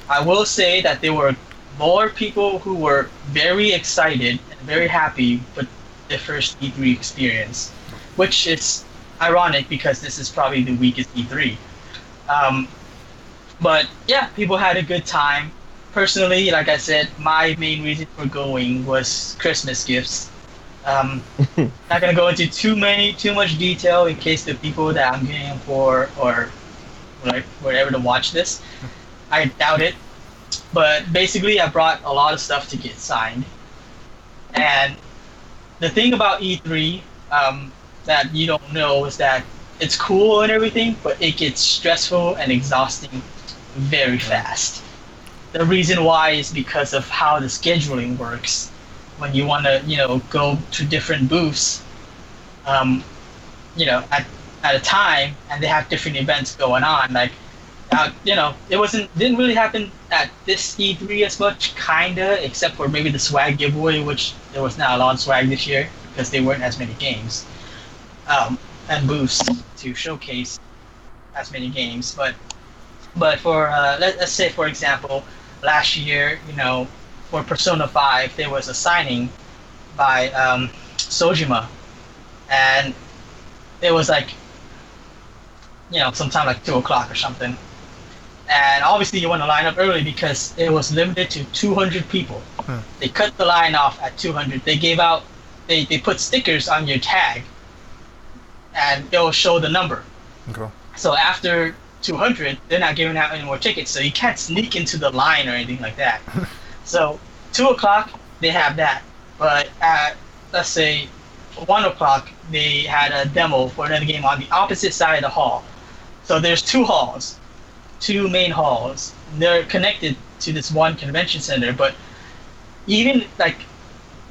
I will say that there were more people who were very excited and very happy with their first E3 experience, which is ironic because this is probably the weakest E3. But yeah, people had a good time. Personally, like I said, my main reason for going was Christmas gifts. Not gonna go into too much detail in case the people that I'm getting them for or whatever to watch this. I doubt it. But basically, I brought a lot of stuff to get signed. And the thing about E3 that you don't know is that it's cool and everything, but it gets stressful and exhausting very fast. The reason why is because of how the scheduling works. When you want to, go to different booths, at a time, and they have different events going on. It didn't really happen at this E3 as much, kinda, except for maybe the swag giveaway, which there was not a lot of swag this year because there weren't as many games, and booths to showcase as many games. But for let's say, for example, last year, for Persona 5, there was a signing by Sojima, and it was sometime 2 o'clock or something. And obviously you want to line up early because it was limited to 200 people. They cut the line off at 200. They put stickers on your tag, and it will show the number. Okay. So after 200, they're not giving out any more tickets, so you can't sneak into the line or anything like that. So 2 o'clock, they have that. But at, let's say, 1 o'clock, they had a demo for another game on the opposite side of the hall. So there's two main halls. They're connected to this one convention center, but even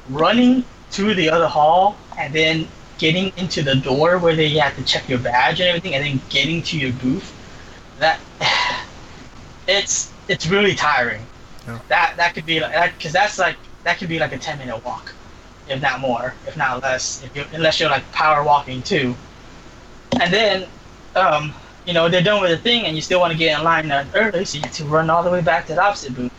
running to the other hall and then getting into the door where they have to check your badge and everything, and then getting to your booth, that it's really tiring. Yeah. That could be like, because that could be like a 10-minute walk, if not more, if not less, unless you're like power walking too. And then they're done with the thing and you still want to get in line early, so you have to run all the way back to the opposite booth.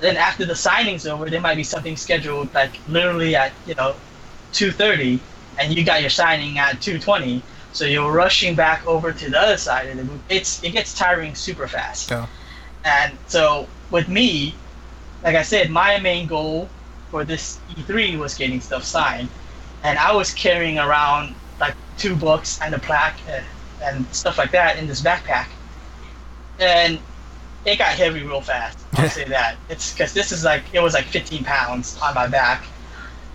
Then after the signing's over, there might be something scheduled like literally at 2:30, and you got your signing at 2:20, so you're rushing back over to the other side of the booth. It gets tiring super fast. Yeah. And so with me, like I said, my main goal for this E3 was getting stuff signed, and I was carrying around like 2 books and a plaque and stuff like that in this backpack, and it got heavy real fast. I'll say that. It's because it was like 15 pounds on my back,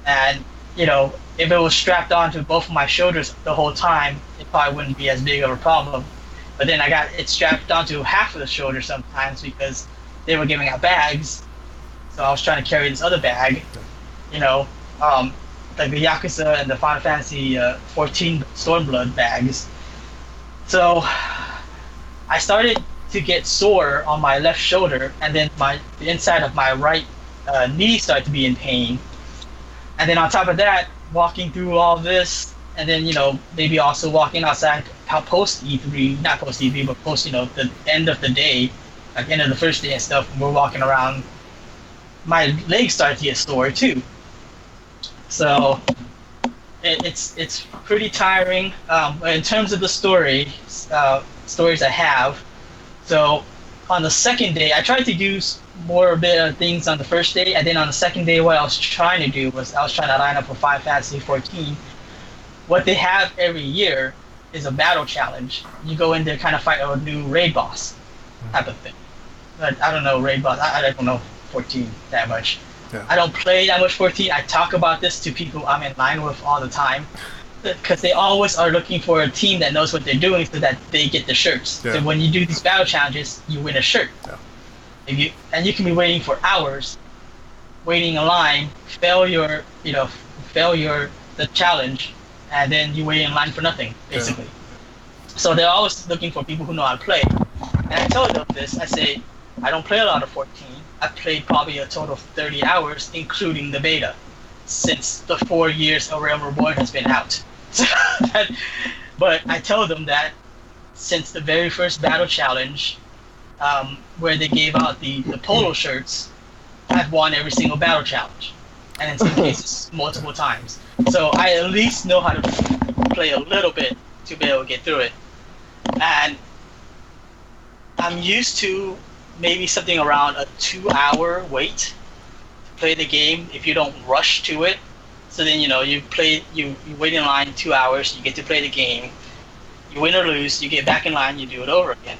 and if it was strapped onto both of my shoulders the whole time, it probably wouldn't be as big of a problem. But then I got it strapped onto half of the shoulder sometimes because they were giving out bags, so I was trying to carry this other bag, like the Yakuza and the Final Fantasy 14 Stormblood bags. So I started to get sore on my left shoulder, and then the inside of my right knee started to be in pain. And then on top of that, walking through all this, and then maybe also walking outside post E3, not post E3, but post the end of the day, like end of the first day and stuff. When we're walking around, my legs started to get sore too. So it's pretty tiring. In terms of the stories I have, so on the second day, I tried to do more a bit of things on the first day, and then on the second day, what I was trying to do was I was trying to line up for Final Fantasy 14. What they have every year is a battle challenge. You go in there, kind of fight a new raid boss type of thing. But I don't know raid boss. I don't know 14 that much. Yeah. I don't play that much 14. I talk about this to people I'm in line with all the time, because they always are looking for a team that knows what they're doing so that they get the shirts. Yeah. So when you do these battle challenges, you win a shirt. Yeah. You can be waiting for hours, waiting in line, fail the challenge, and then you wait in line for nothing, basically. Yeah. So they're always looking for people who know how to play. And I told them this. I say, I don't play a lot of 14. I've played probably a total of 30 hours, including the beta, since the 4 years A Realm Reborn has been out. But I tell them that since the very first battle challenge, where they gave out the polo shirts, I've won every single battle challenge, and in some cases multiple times. So I at least know how to play a little bit to be able to get through it. And I'm used to maybe something around a 2-hour wait to play the game if you don't rush to it. So then you wait in line 2 hours, you get to play the game, you win or lose, you get back in line, you do it over again.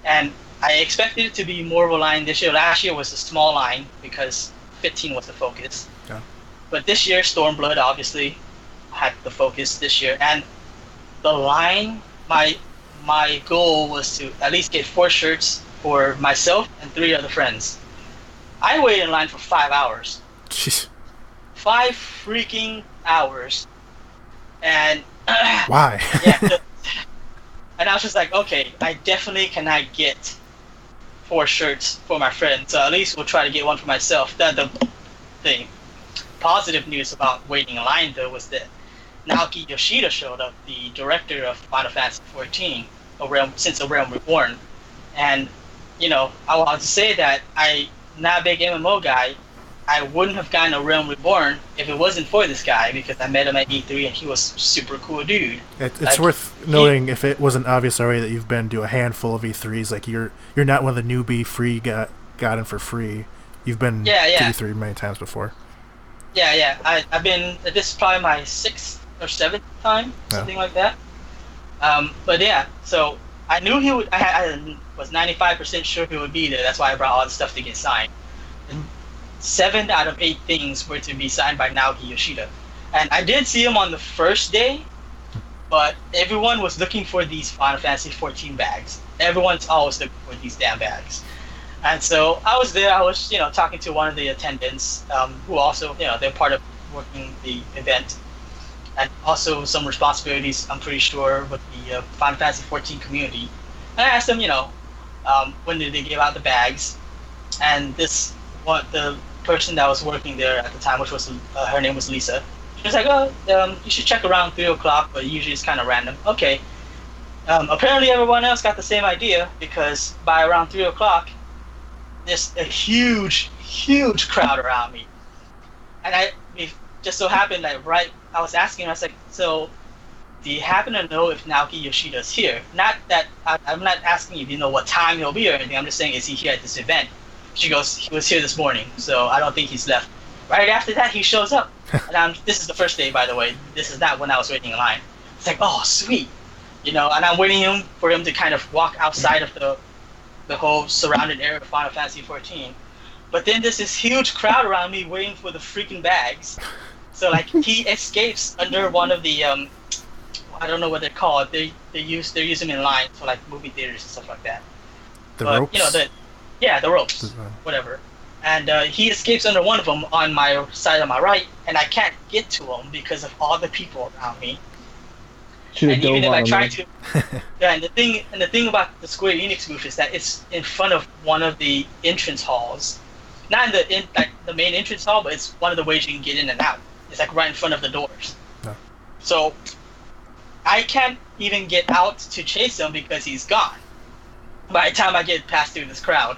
And I expected it to be more of a line this year. Last year was a small line because 15 was the focus. Yeah. But this year, Stormblood obviously had the focus this year. And the line, my goal was to at least get 4 shirts for myself and 3 other friends. I waited in line for 5 hours. Jeez. 5 freaking hours. And why? Yeah. And I was just like, okay, I definitely cannot get 4 shirts for my friend, so at least we'll try to get 1 for myself. The positive news about waiting in line, though, was that Naoki Yoshida showed up, the director of Final Fantasy 14, since A Realm Reborn. And, I want to say that I'm not a big MMO guy. I wouldn't have gotten A Realm Reborn if it wasn't for this guy, because I met him at E3 and he was super cool dude. It's worth noting, if it wasn't obvious already, that you've been to a handful of E3s. Like you're not one of the newbie free got in for free. You've been to E3 many times before. Yeah. I've been. This is probably my 6th or 7th time, something like that. But yeah, so I knew he would. I was 95% sure he would be there. That's why I brought all the stuff to get signed. And 7 out of 8 things were to be signed by Naoki Yoshida. And I did see him on the first day, but everyone was looking for these Final Fantasy 14 bags. Everyone's always looking for these damn bags. And so I was there, I was, talking to one of the attendants, who also, they're part of working the event, and also some responsibilities, I'm pretty sure, with the Final Fantasy 14 community. And I asked them, when did they give out the bags? And the person that was working there at the time, which was her name was Lisa. She was like, you should check around 3 o'clock, but usually it's kind of random. Okay. Apparently everyone else got the same idea, because by around 3 o'clock, there's a huge crowd around me. And it just so happened that I was asking her, I was like, so do you happen to know if Naoki Yoshida's here? Not that, I'm not asking if you know what time he'll be or anything, I'm just saying, is he here at this event? She goes, he was here this morning, so I don't think he's left. Right after that, he shows up. And this is the first day, by the way. This is not when I was waiting in line. It's like, oh, sweet. And I'm waiting for him to kind of walk outside of the whole surrounded area of Final Fantasy 14. But then there's this huge crowd around me waiting for the freaking bags. So, like, he escapes under one of the, I don't know what they're called. They use them in line for, like, movie theaters and stuff like that. The ropes? The ropes, whatever. And he escapes under one of them on my side on my right, and I can't get to him because of all the people around me. And even if I try to, and the thing about the Square Enix booth is that it's in front of one of the entrance halls, not in the main entrance hall, but it's one of the ways you can get in and out. It's like right in front of the doors. No. So I can't even get out to chase him because he's gone by the time I get past through this crowd.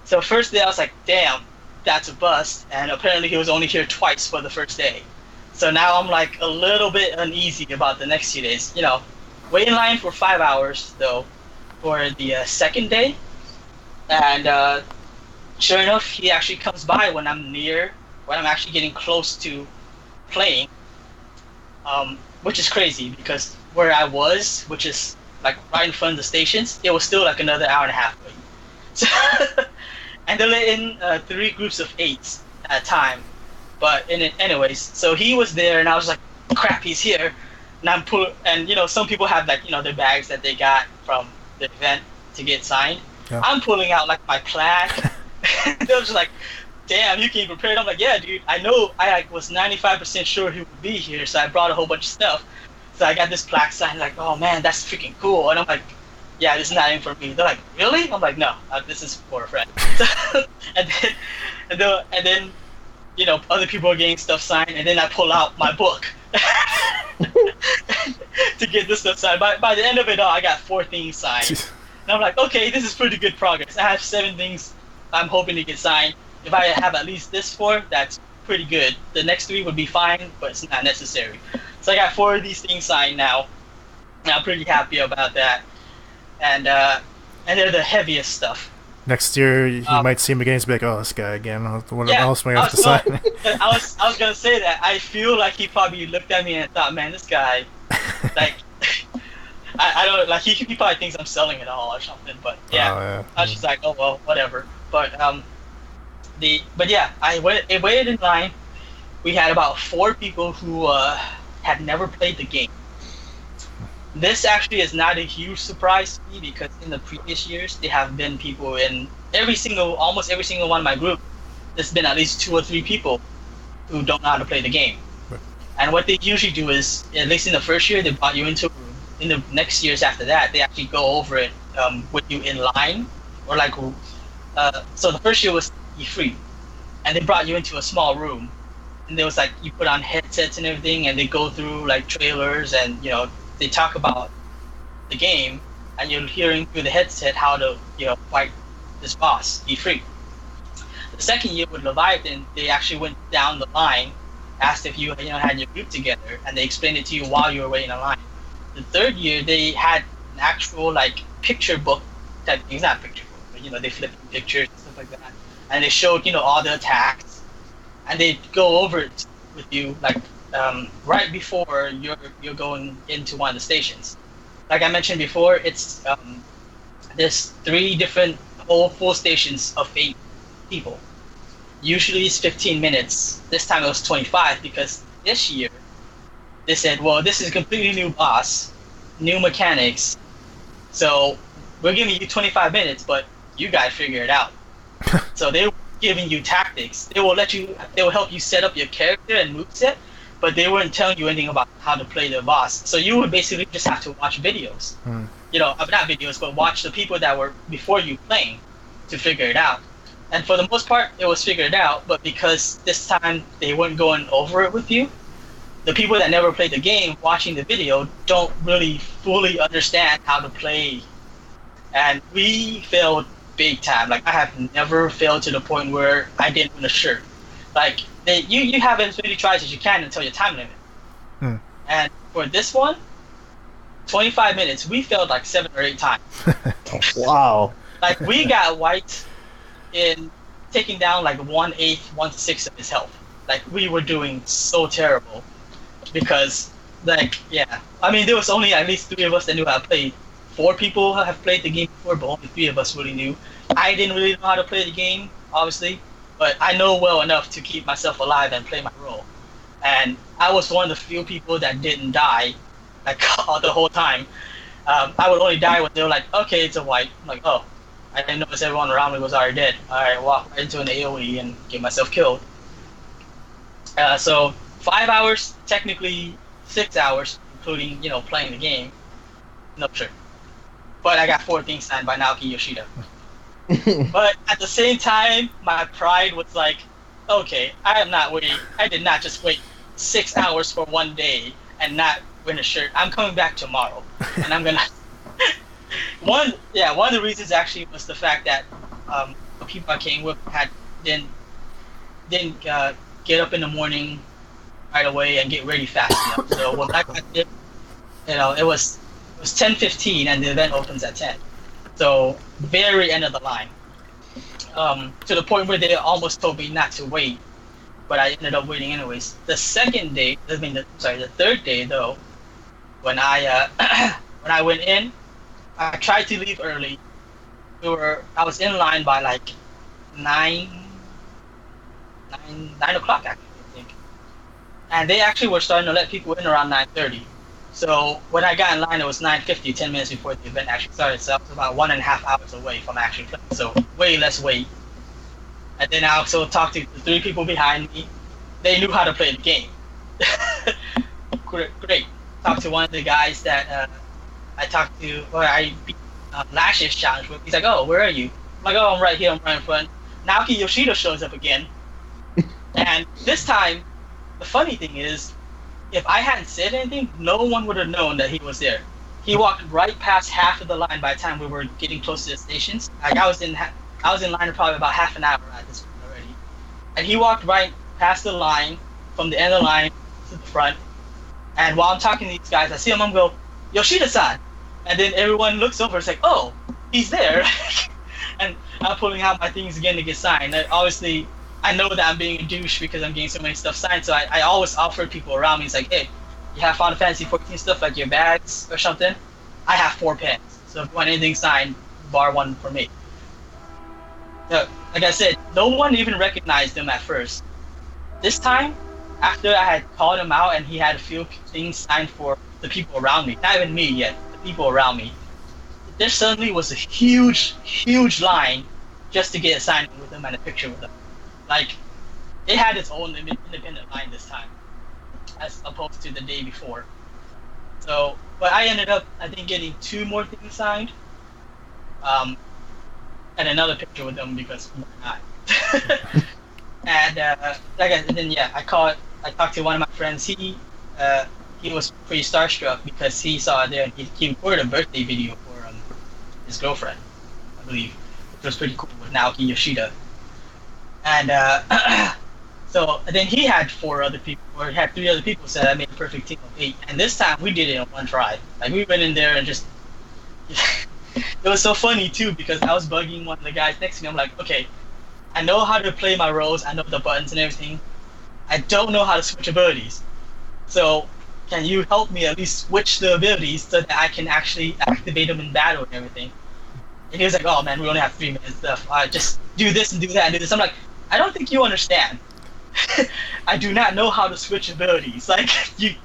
So first day I was like, damn, that's a bust, and apparently he was only here twice for the first day. So now I'm like a little bit uneasy about the next 2 days. Wait in line for 5 hours though for the second day, and sure enough, he actually comes by when I'm actually getting close to playing, which is crazy because where I was, which is like right in front of the stations, it was still like another hour and a half wait. So, and they're in 3 groups of 8 at a time. But anyways, so he was there, and I was like, crap, he's here. And some people have like, their bags that they got from the event to get signed. Yeah. I'm pulling out like my plaque. They were just like, damn, you came prepared. I'm like, yeah, dude, I know. I was 95% sure he would be here, so I brought a whole bunch of stuff. So I got this plaque signed, like, oh man, that's freaking cool. And I'm like, yeah, this is not even for me. They're like, really? I'm like, no, this is for a friend. and then other people are getting stuff signed, and then I pull out my book to get this stuff signed. By the end of it all, I got 4 things signed. And I'm like, okay, this is pretty good progress. I have 7 things I'm hoping to get signed. If I have at least this 4, that's pretty good. The next 3 would be fine, but it's not necessary. So I got 4 of these things signed now, and I'm pretty happy about that. And they're the heaviest stuff. Next year, you might see him again and be like, oh, this guy again. What else am I have to sign? I was going to say that. I feel like he probably looked at me and thought, man, this guy, like, I don't, like, he probably thinks I'm selling it all or something. But, yeah. I was just like, oh, well, whatever. But, yeah, I waited in line. We had about 4 people who had never played the game. This actually is not a huge surprise to me because in the previous years, there have been people in almost every single one of my group, there's been at least 2 or 3 people who don't know how to play the game. Right. And what they usually do is, at least in the first year, they brought you into a room. In the next years after that, they actually go over it with you in line. Or like, so the first year was free. And they brought you into a small room. And there was like, you put on headsets and everything, and they go through like trailers and, they talk about the game, and you're hearing through the headset how to, fight this boss, free. The second year with Leviathan, they actually went down the line, asked if you, had your group together, and they explained it to you while you were waiting in line. The third year, they had an actual, like, picture book type thing. It's not a picture book, but, they flipped pictures and stuff like that. And they showed, all the attacks, and they go over it with you, like, right before you're going into one of the stations. Like I mentioned before, it's there's 3 different full stations of 8 people. Usually it's 15 minutes. This time it was 25 because this year they said, well, this is a completely new boss, new mechanics, so we're giving you 25 minutes, but you guys figure it out. So they giving you tactics. They will help you set up your character and moveset, but they weren't telling you anything about how to play the boss. So you would basically just have to watch videos. Not videos, but watch the people that were before you playing to figure it out. And for the most part, it was figured out, but because this time they weren't going over it with you, the people that never played the game watching the video don't really fully understand how to play. And we failed big time. Like, I have never failed to the point where I didn't win a shirt. Like, you have as many tries as you can until your time limit. And for this one, 25 minutes, we failed like 7 or 8 times. Wow. Like, we got wiped in taking down like 1/8, 1/6 of his health. Like, we were doing so terrible because, like, yeah. I mean, there was only at least 3 of us that knew how to play. 4 people have played the game before, but only 3 of us really knew. I didn't really know how to play the game, obviously, but I know well enough to keep myself alive and play my role. And I was one of the few people that didn't die, like, the whole time. I would only die when they were like, okay, it's a wipe. I'm like, oh, I didn't notice everyone around me was already dead. Alright, walk right into an AoE and get myself killed. So 5 hours, technically 6 hours, including, playing the game. No, sure. But I got 4 things signed by Naoki Yoshida. But at the same time, my pride was like, okay, I did not just wait 6 hours for one day and not win a shirt. I'm coming back tomorrow, and I'm gonna. One of the reasons actually was the fact that the people I came with didn't get up in the morning right away and get ready fast enough. So when I got there, it was 10:15 and the event opens at 10. So very end of the line. To the point where they almost told me not to wait, but I ended up waiting anyways. The third day though, when I went in, I tried to leave early. I was in line by like 9 o'clock actually, I think. And they actually were starting to let people in around 9:30. So when I got in line, it was 9:50, 10 minutes before the event actually started. So I was about 1.5 hours away from actually playing. So way less wait. And then I also talked to the 3 people behind me. They knew how to play the game. Great. Talked to one of the guys that I talked to, or I beat last year's challenge with. He's like, oh, where are you? I'm like, oh, I'm right here, I'm right in front. Naoki Yoshida shows up again. And this time, the funny thing is, if I hadn't said anything, no one would have known that he was there. He walked right past half of the line by the time we were getting close to the stations. Like, I was in line for probably about half an hour at this point already. And he walked right past the line, from the end of the line to the front. And while I'm talking to these guys, I see him, I'm go, Yoshida-san! And then everyone looks over, it's like, oh, he's there. And I'm pulling out my things again to get signed. And obviously, I know that I'm being a douche because I'm getting so many stuff signed, so I always offer people around me, it's like, hey, you have Final Fantasy 14 stuff, like your bags or something? I have 4 pens, so if you want anything signed, bar 1 for me. So, like I said, no one even recognized him at first. This time, after I had called him out and he had a few things signed for the people around me, not even me yet, the people around me, there suddenly was a huge line just to get a signing with him and a picture with him. Like, it had its own independent line this time, as opposed to the day before. So, but I ended up, I think, getting 2 more things signed, and another picture with them because why not? And I talked to one of my friends. He was pretty starstruck because he saw it there and he recorded a birthday video for his girlfriend, I believe, which was pretty cool with Naoki Yoshida. And so then he had 3 other people, so I made a perfect team of 8. And this time we did it in one try. Like, we went in there and just it was so funny too because I was bugging one of the guys next to me. I'm like, okay, I know how to play my roles, I know the buttons and everything. I don't know how to switch abilities. So can you help me at least switch the abilities so that I can actually activate them in battle and everything? And he was like, oh man, we only have 3 minutes left. Just do this and do that and do this. I'm like, I don't think you understand. I do not know how to switch abilities. Like, you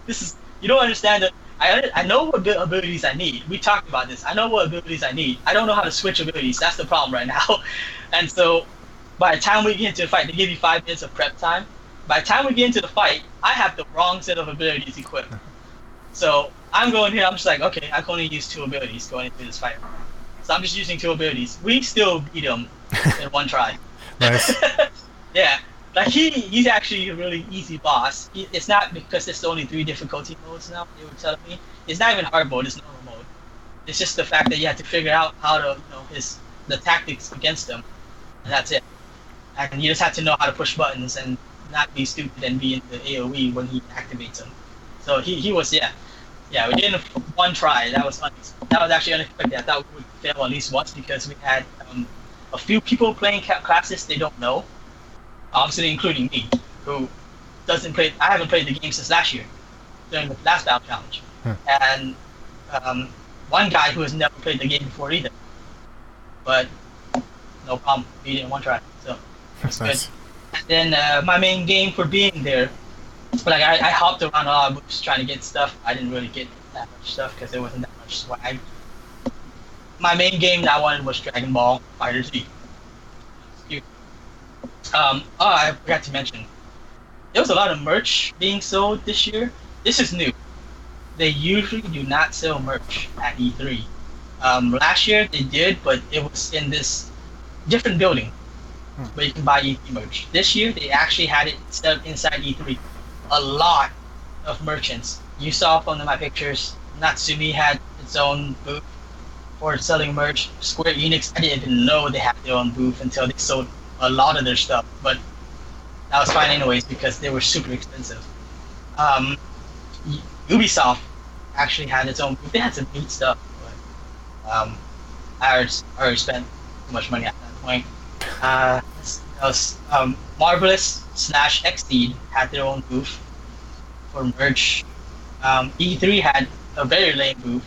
don't understand that. I know what abilities I need. We talked about this. I know what abilities I need. I don't know how to switch abilities. That's the problem right now. And so by the time we get into the fight, they give you 5 minutes of prep time. By the time we get into the fight, I have the wrong set of abilities equipped. So I'm going here, I'm just like, okay, I can only use 2 abilities going into this fight. So I'm just using 2 abilities. We still beat him in 1 try. Nice. Yeah. Like he's actually a really easy boss. It's not because there's only 3 difficulty modes now. They were telling me it's not even hard mode. It's normal mode. It's just the fact that you have to figure out how to, the tactics against him, and that's it. And you just have to know how to push buttons and not be stupid and be in the AOE when he activates them. So he was we did it 1 try. That was actually unexpected. I thought we would fail at least once because we had a few people playing classes they don't know. Obviously, including me, who doesn't play. I haven't played the game since last year, during the last Battle Challenge, and one guy who has never played the game before either. But no problem, beat it in 1 try. So That's nice. good. And then my main game for being there, like I hopped around a lot of booths trying to get stuff. I didn't really get that much stuff because there wasn't that much swag. My main game that I wanted was Dragon Ball FighterZ. I forgot to mention, there was a lot of merch being sold this year. This is new. They usually do not sell merch at E3. Last year they did, but it was in this different building where you can buy E3 merch. This year they actually had it set up inside E3. A lot of merchants. You saw from my pictures, Natsumi had its own booth for selling merch. Square Enix, I didn't even know they had their own booth until they sold a lot of their stuff, but that was fine anyways because they were super expensive. Ubisoft actually had its own booth. They had some neat stuff, but I already spent too much money at that point. Marvelous / Xseed had their own booth for merch. E3 had a very lame booth.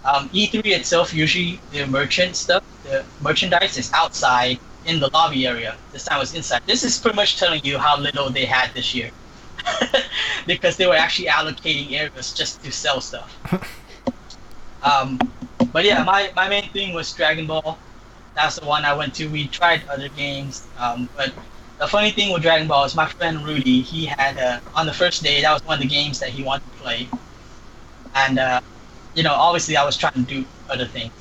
E3 itself, usually the merchandise is outside in the lobby area. This time it was inside. This is pretty much telling you how little they had this year. Because they were actually allocating areas just to sell stuff. But yeah, my main thing was Dragon Ball. That's the one I went to. We tried other games, but the funny thing with Dragon Ball is my friend Rudy, he had, on the first day, that was one of the games that he wanted to play. And, obviously I was trying to do other things.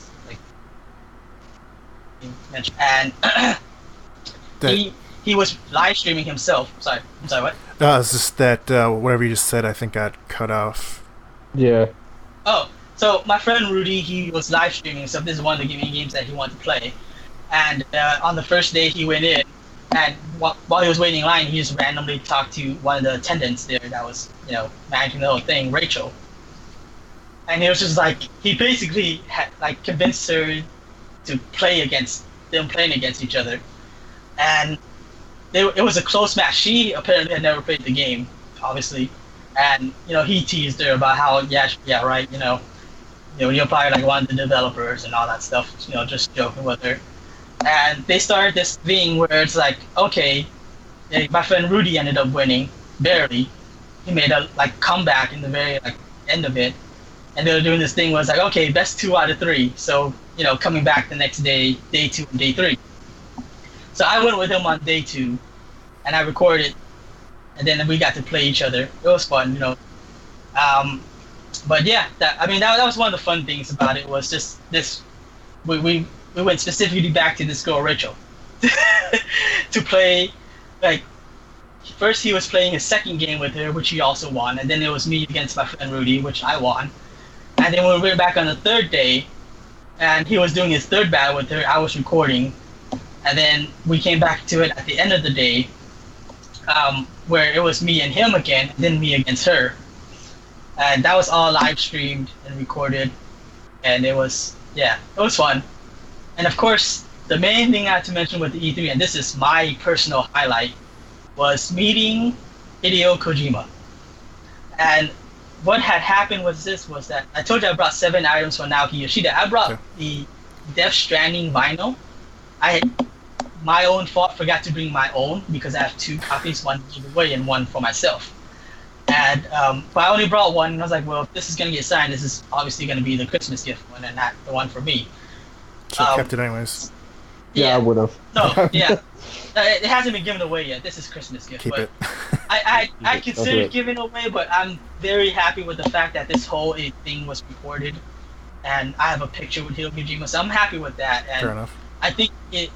And he was live streaming himself. I'm sorry, what? It's just that whatever you just said, I think got cut off. Yeah. Oh, so my friend Rudy, he was live streaming himself. This is one of the games that he wanted to play. And on the first day, he went in, and while he was waiting in line, he just randomly talked to one of the attendants there that was, managing the whole thing, Rachel. And it was just like he basically had convinced her to play against them playing against each other, and it was a close match. She apparently had never played the game, obviously, and he teased her about how right, you're probably one of the developers and all that stuff, just joking with her, and they started this thing where it's like, okay, my friend Rudy ended up winning barely. He made a comeback in the very end of it. And they were doing this thing where it's like, okay, best 2 out of 3. So, coming back the next day, day 2 and day 3. So I went with him on day 2, and I recorded, and then we got to play each other. It was fun, But yeah, that was one of the fun things about it, was just this. We went specifically back to this girl, Rachel, to play, first he was playing a second game with her, which he also won, and then it was me against my friend Rudy, which I won. And then when we went back on the 3rd day, and he was doing his 3rd battle with her, I was recording. And then we came back to it at the end of the day, where it was me and him again, and then me against her. And that was all live streamed and recorded. And it was fun. And of course, the main thing I had to mention with the E3, and this is my personal highlight, was meeting Hideo Kojima. And what had happened was that I told you I brought 7 items from Naoki Yoshida. I brought the Death Stranding vinyl. I had my own fault, forgot to bring my own because I have 2 copies, one to give away and one for myself. And but I only brought one, and I was like, well, if this is gonna get signed, this is obviously gonna be the Christmas gift one and not the one for me. So kept it anyways. Yeah, I would have. So yeah, it hasn't been given away yet. This is Christmas gift. Keep but it. I consider giving away, but I'm very happy with the fact that this whole thing was recorded, and I have a picture with Hideo Kojima, so I'm happy with that. And Fair enough. I think he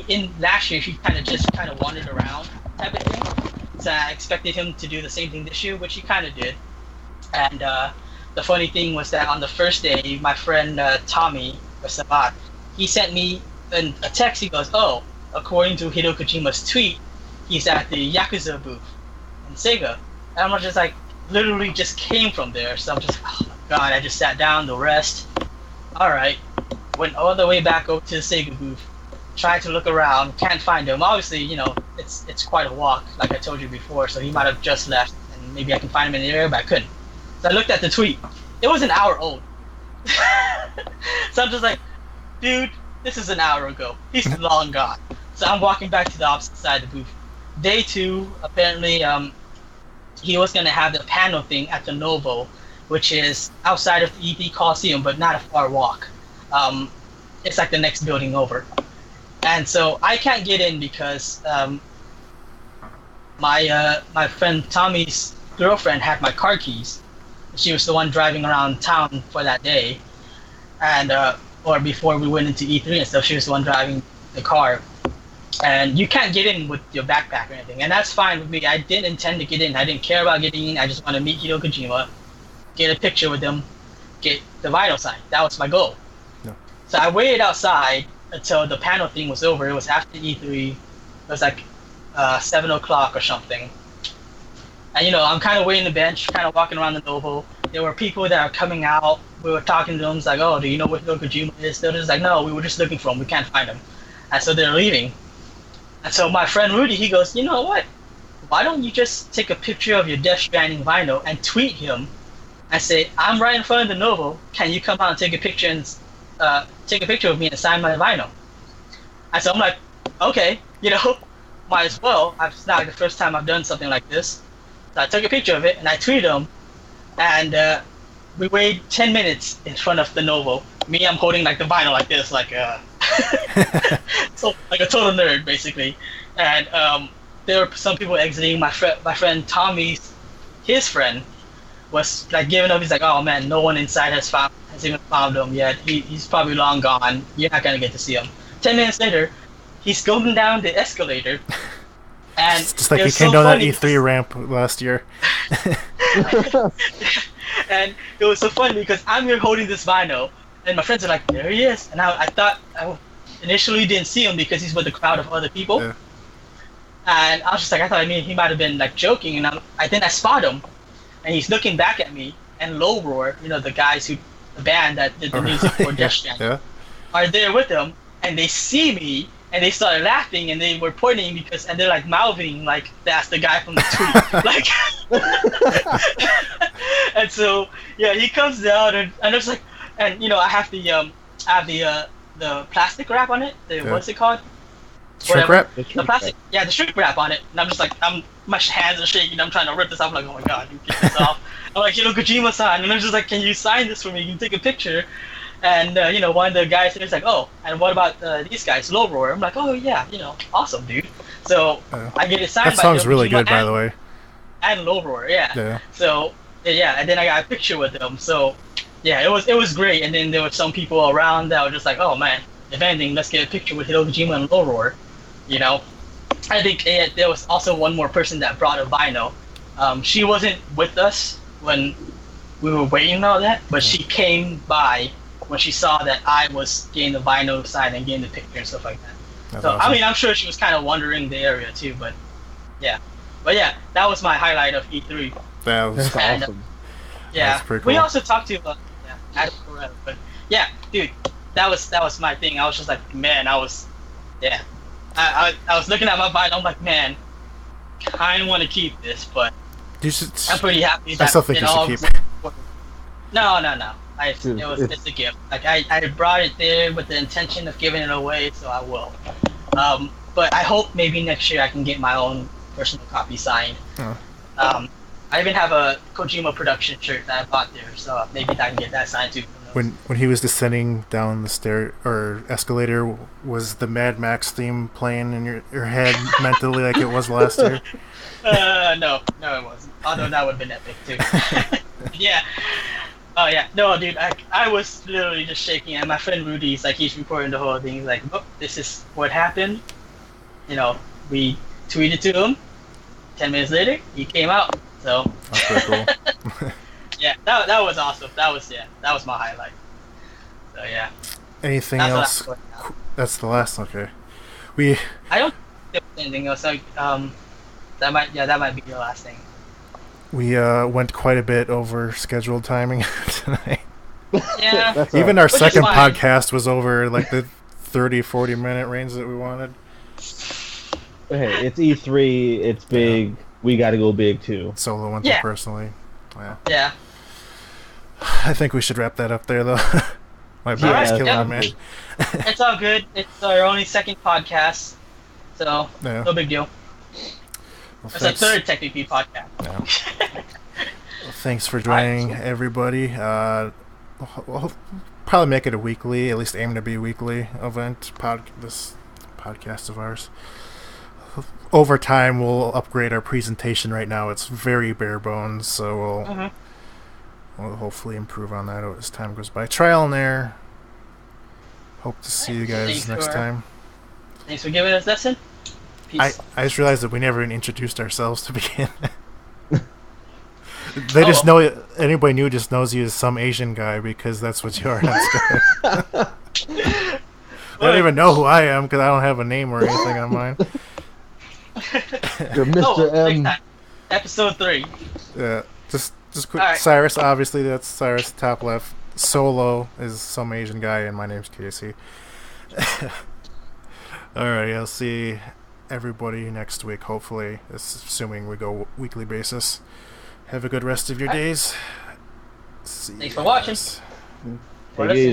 in last year he kind of wandered around type of thing. So I expected him to do the same thing this year, which he kind of did. And the funny thing was that on the first day, my friend Tommy or Sabat, he sent me a text. He goes, "Oh, according to Hideo Kojima's tweet, he's at the Yakuza booth in Sega." And I'm just like, literally just came from there. So I'm just, oh my god! I just sat down to rest. All right, went all the way back over to the Sega booth. Tried to look around, can't find him. Obviously, it's quite a walk, like I told you before. So he might have just left, and maybe I can find him in the area, but I couldn't. So I looked at the tweet. It was an hour old. So I'm just like, dude, this is an hour ago. He's long gone. So I'm walking back to the opposite side of the booth. Day 2, apparently, he was gonna have the panel thing at the Novo, which is outside of the EP Coliseum, but not a far walk. It's like the next building over. And so I can't get in because my friend Tommy's girlfriend had my car keys. She was the one driving around town for that day, and or before we went into E3 and stuff, she was the one driving the car. And you can't get in with your backpack or anything, and that's fine with me. I didn't intend to get in. I didn't care about getting in. I just want to meet Hideo Kojima, get a picture with him, get the vinyl signed. That was my goal. No. So I waited outside until the panel thing was over. It was after E3. It was like 7 o'clock or something. And I'm kind of waiting the bench, kind of walking around the Novo. There were people that are coming out. We were talking to them. It's like, oh, do you know where Hideo Kojima is? They're just like, no, we were just looking for him. We can't find him. And so they're leaving. And so my friend Rudy, he goes, you know what? Why don't you just take a picture of your Death Stranding vinyl and tweet him and say, I'm right in front of the Novo. Can you come out and take a picture of me and sign my vinyl? And so I'm like, okay, might as well. It's not the first time I've done something like this. So I took a picture of it and I tweeted him, and we waited 10 minutes in front of the Novo. Me, I'm holding like the vinyl like this, like so like a total nerd basically. And there were some people exiting. My friend Tommy's, his friend, was like giving up. He's like, oh man, no one inside has even found him yet. He's probably long gone. You're not gonna get to see him. 10 minutes later, he's going down the escalator. And it's just like he came down that E3 ramp last year. And it was so funny because I'm here holding this vinyl, and my friends are like, there he is. And I thought I initially didn't see him because he's with a crowd of other people. Yeah. And I was just like, I thought he might have been like joking. And then I spot him, and he's looking back at me. And Low Roar, the band that did the music for Death Stranding, are there with him, and they see me. And they started laughing, and they were pointing and they're like mouthing like that's the guy from the tweet, like. And so he comes down, and it's like, and I have the plastic wrap on it. What's it called? Shrink wrap. The plastic, the shrink wrap on it. And I'm just like, my hands are shaking. I'm trying to rip this off. I'm like, oh my god, you get this off. I'm like, Kojima sign, and I'm just like, can you sign this for me? You can take a picture. And one of the guys is like, oh, and what about these guys, Low Roar? I'm like, oh yeah, awesome, dude. So I get it signed. That song's really good, by the way. And Low Roar, yeah. So and then I got a picture with them. So it was great. And then there were some people around that were just like, oh man, if anything, let's get a picture with Hideo Kojima and Low Roar. I think there was also one more person that brought a vinyl. She wasn't with us when we were waiting and all that, but she came by when she saw that I was getting the vinyl signed and getting the picture and stuff like that. That's so awesome. I mean, I'm sure she was kind of wandering the area too, but yeah, that was my highlight of E3. That was awesome. That's pretty cool. We also talked to Adam Perez, but yeah, dude, that was my thing. I was just like, man, I was looking at my vinyl. I'm like, man, kind of want to keep this, but I'm pretty happy that I still think you should keep it. No. It's a gift. Like I brought it there with the intention of giving it away, so I will. But I hope maybe next year I can get my own personal copy signed. I even have a Kojima production shirt that I bought there, so maybe I can get that signed too from when he was descending down the stair or escalator, was the Mad Max theme playing in your head mentally like it was last year? No, it wasn't. Although that would have been epic too. Yeah. Oh yeah. No, dude, I was literally just shaking, and my friend Rudy's like, he's recording the whole thing. He's like, "Oh, this is what happened." You know, we tweeted to him. 10 minutes later, he came out. So. That's pretty cool. Yeah, that was awesome. That was my highlight. So yeah. Anything That's else? That's the last. Okay. I don't think there's anything else. Like, that might be the last thing. We went quite a bit over scheduled timing tonight. Yeah. Even our second fine. podcast was over like the 30-40 minute range that we wanted. Hey, it's E3. It's big. We got to go big too. Solo went there personally. Yeah. I think we should wrap that up there, though. My back's killing me. It's all good. It's our only second podcast, so no big deal. Well, it's our third technically podcast. Yeah. Well, thanks for joining, everybody. We'll probably make it a weekly, at least aim to be a weekly event. This podcast of ours. Over time, we'll upgrade our presentation. Right now, it's very bare bones, so we'll hopefully improve on that as time goes by. Trial and error. Hope to see you guys next time. Thanks for giving us a lesson. Peace. I just realized that we never even introduced ourselves to begin. They just know anybody new just knows you as some Asian guy because that's what you are on Skype. They don't even know who I am because I don't have a name or anything on mine. You're Mr. M. Episode 3. Yeah, just quick. Right. Cyrus, obviously that's Cyrus, top left. Soulo is some Asian guy, and my name's Casey. Alright, I'll see everybody next week, hopefully, assuming we go weekly basis. Have a good rest of your days. Thanks for watching. Take it easy.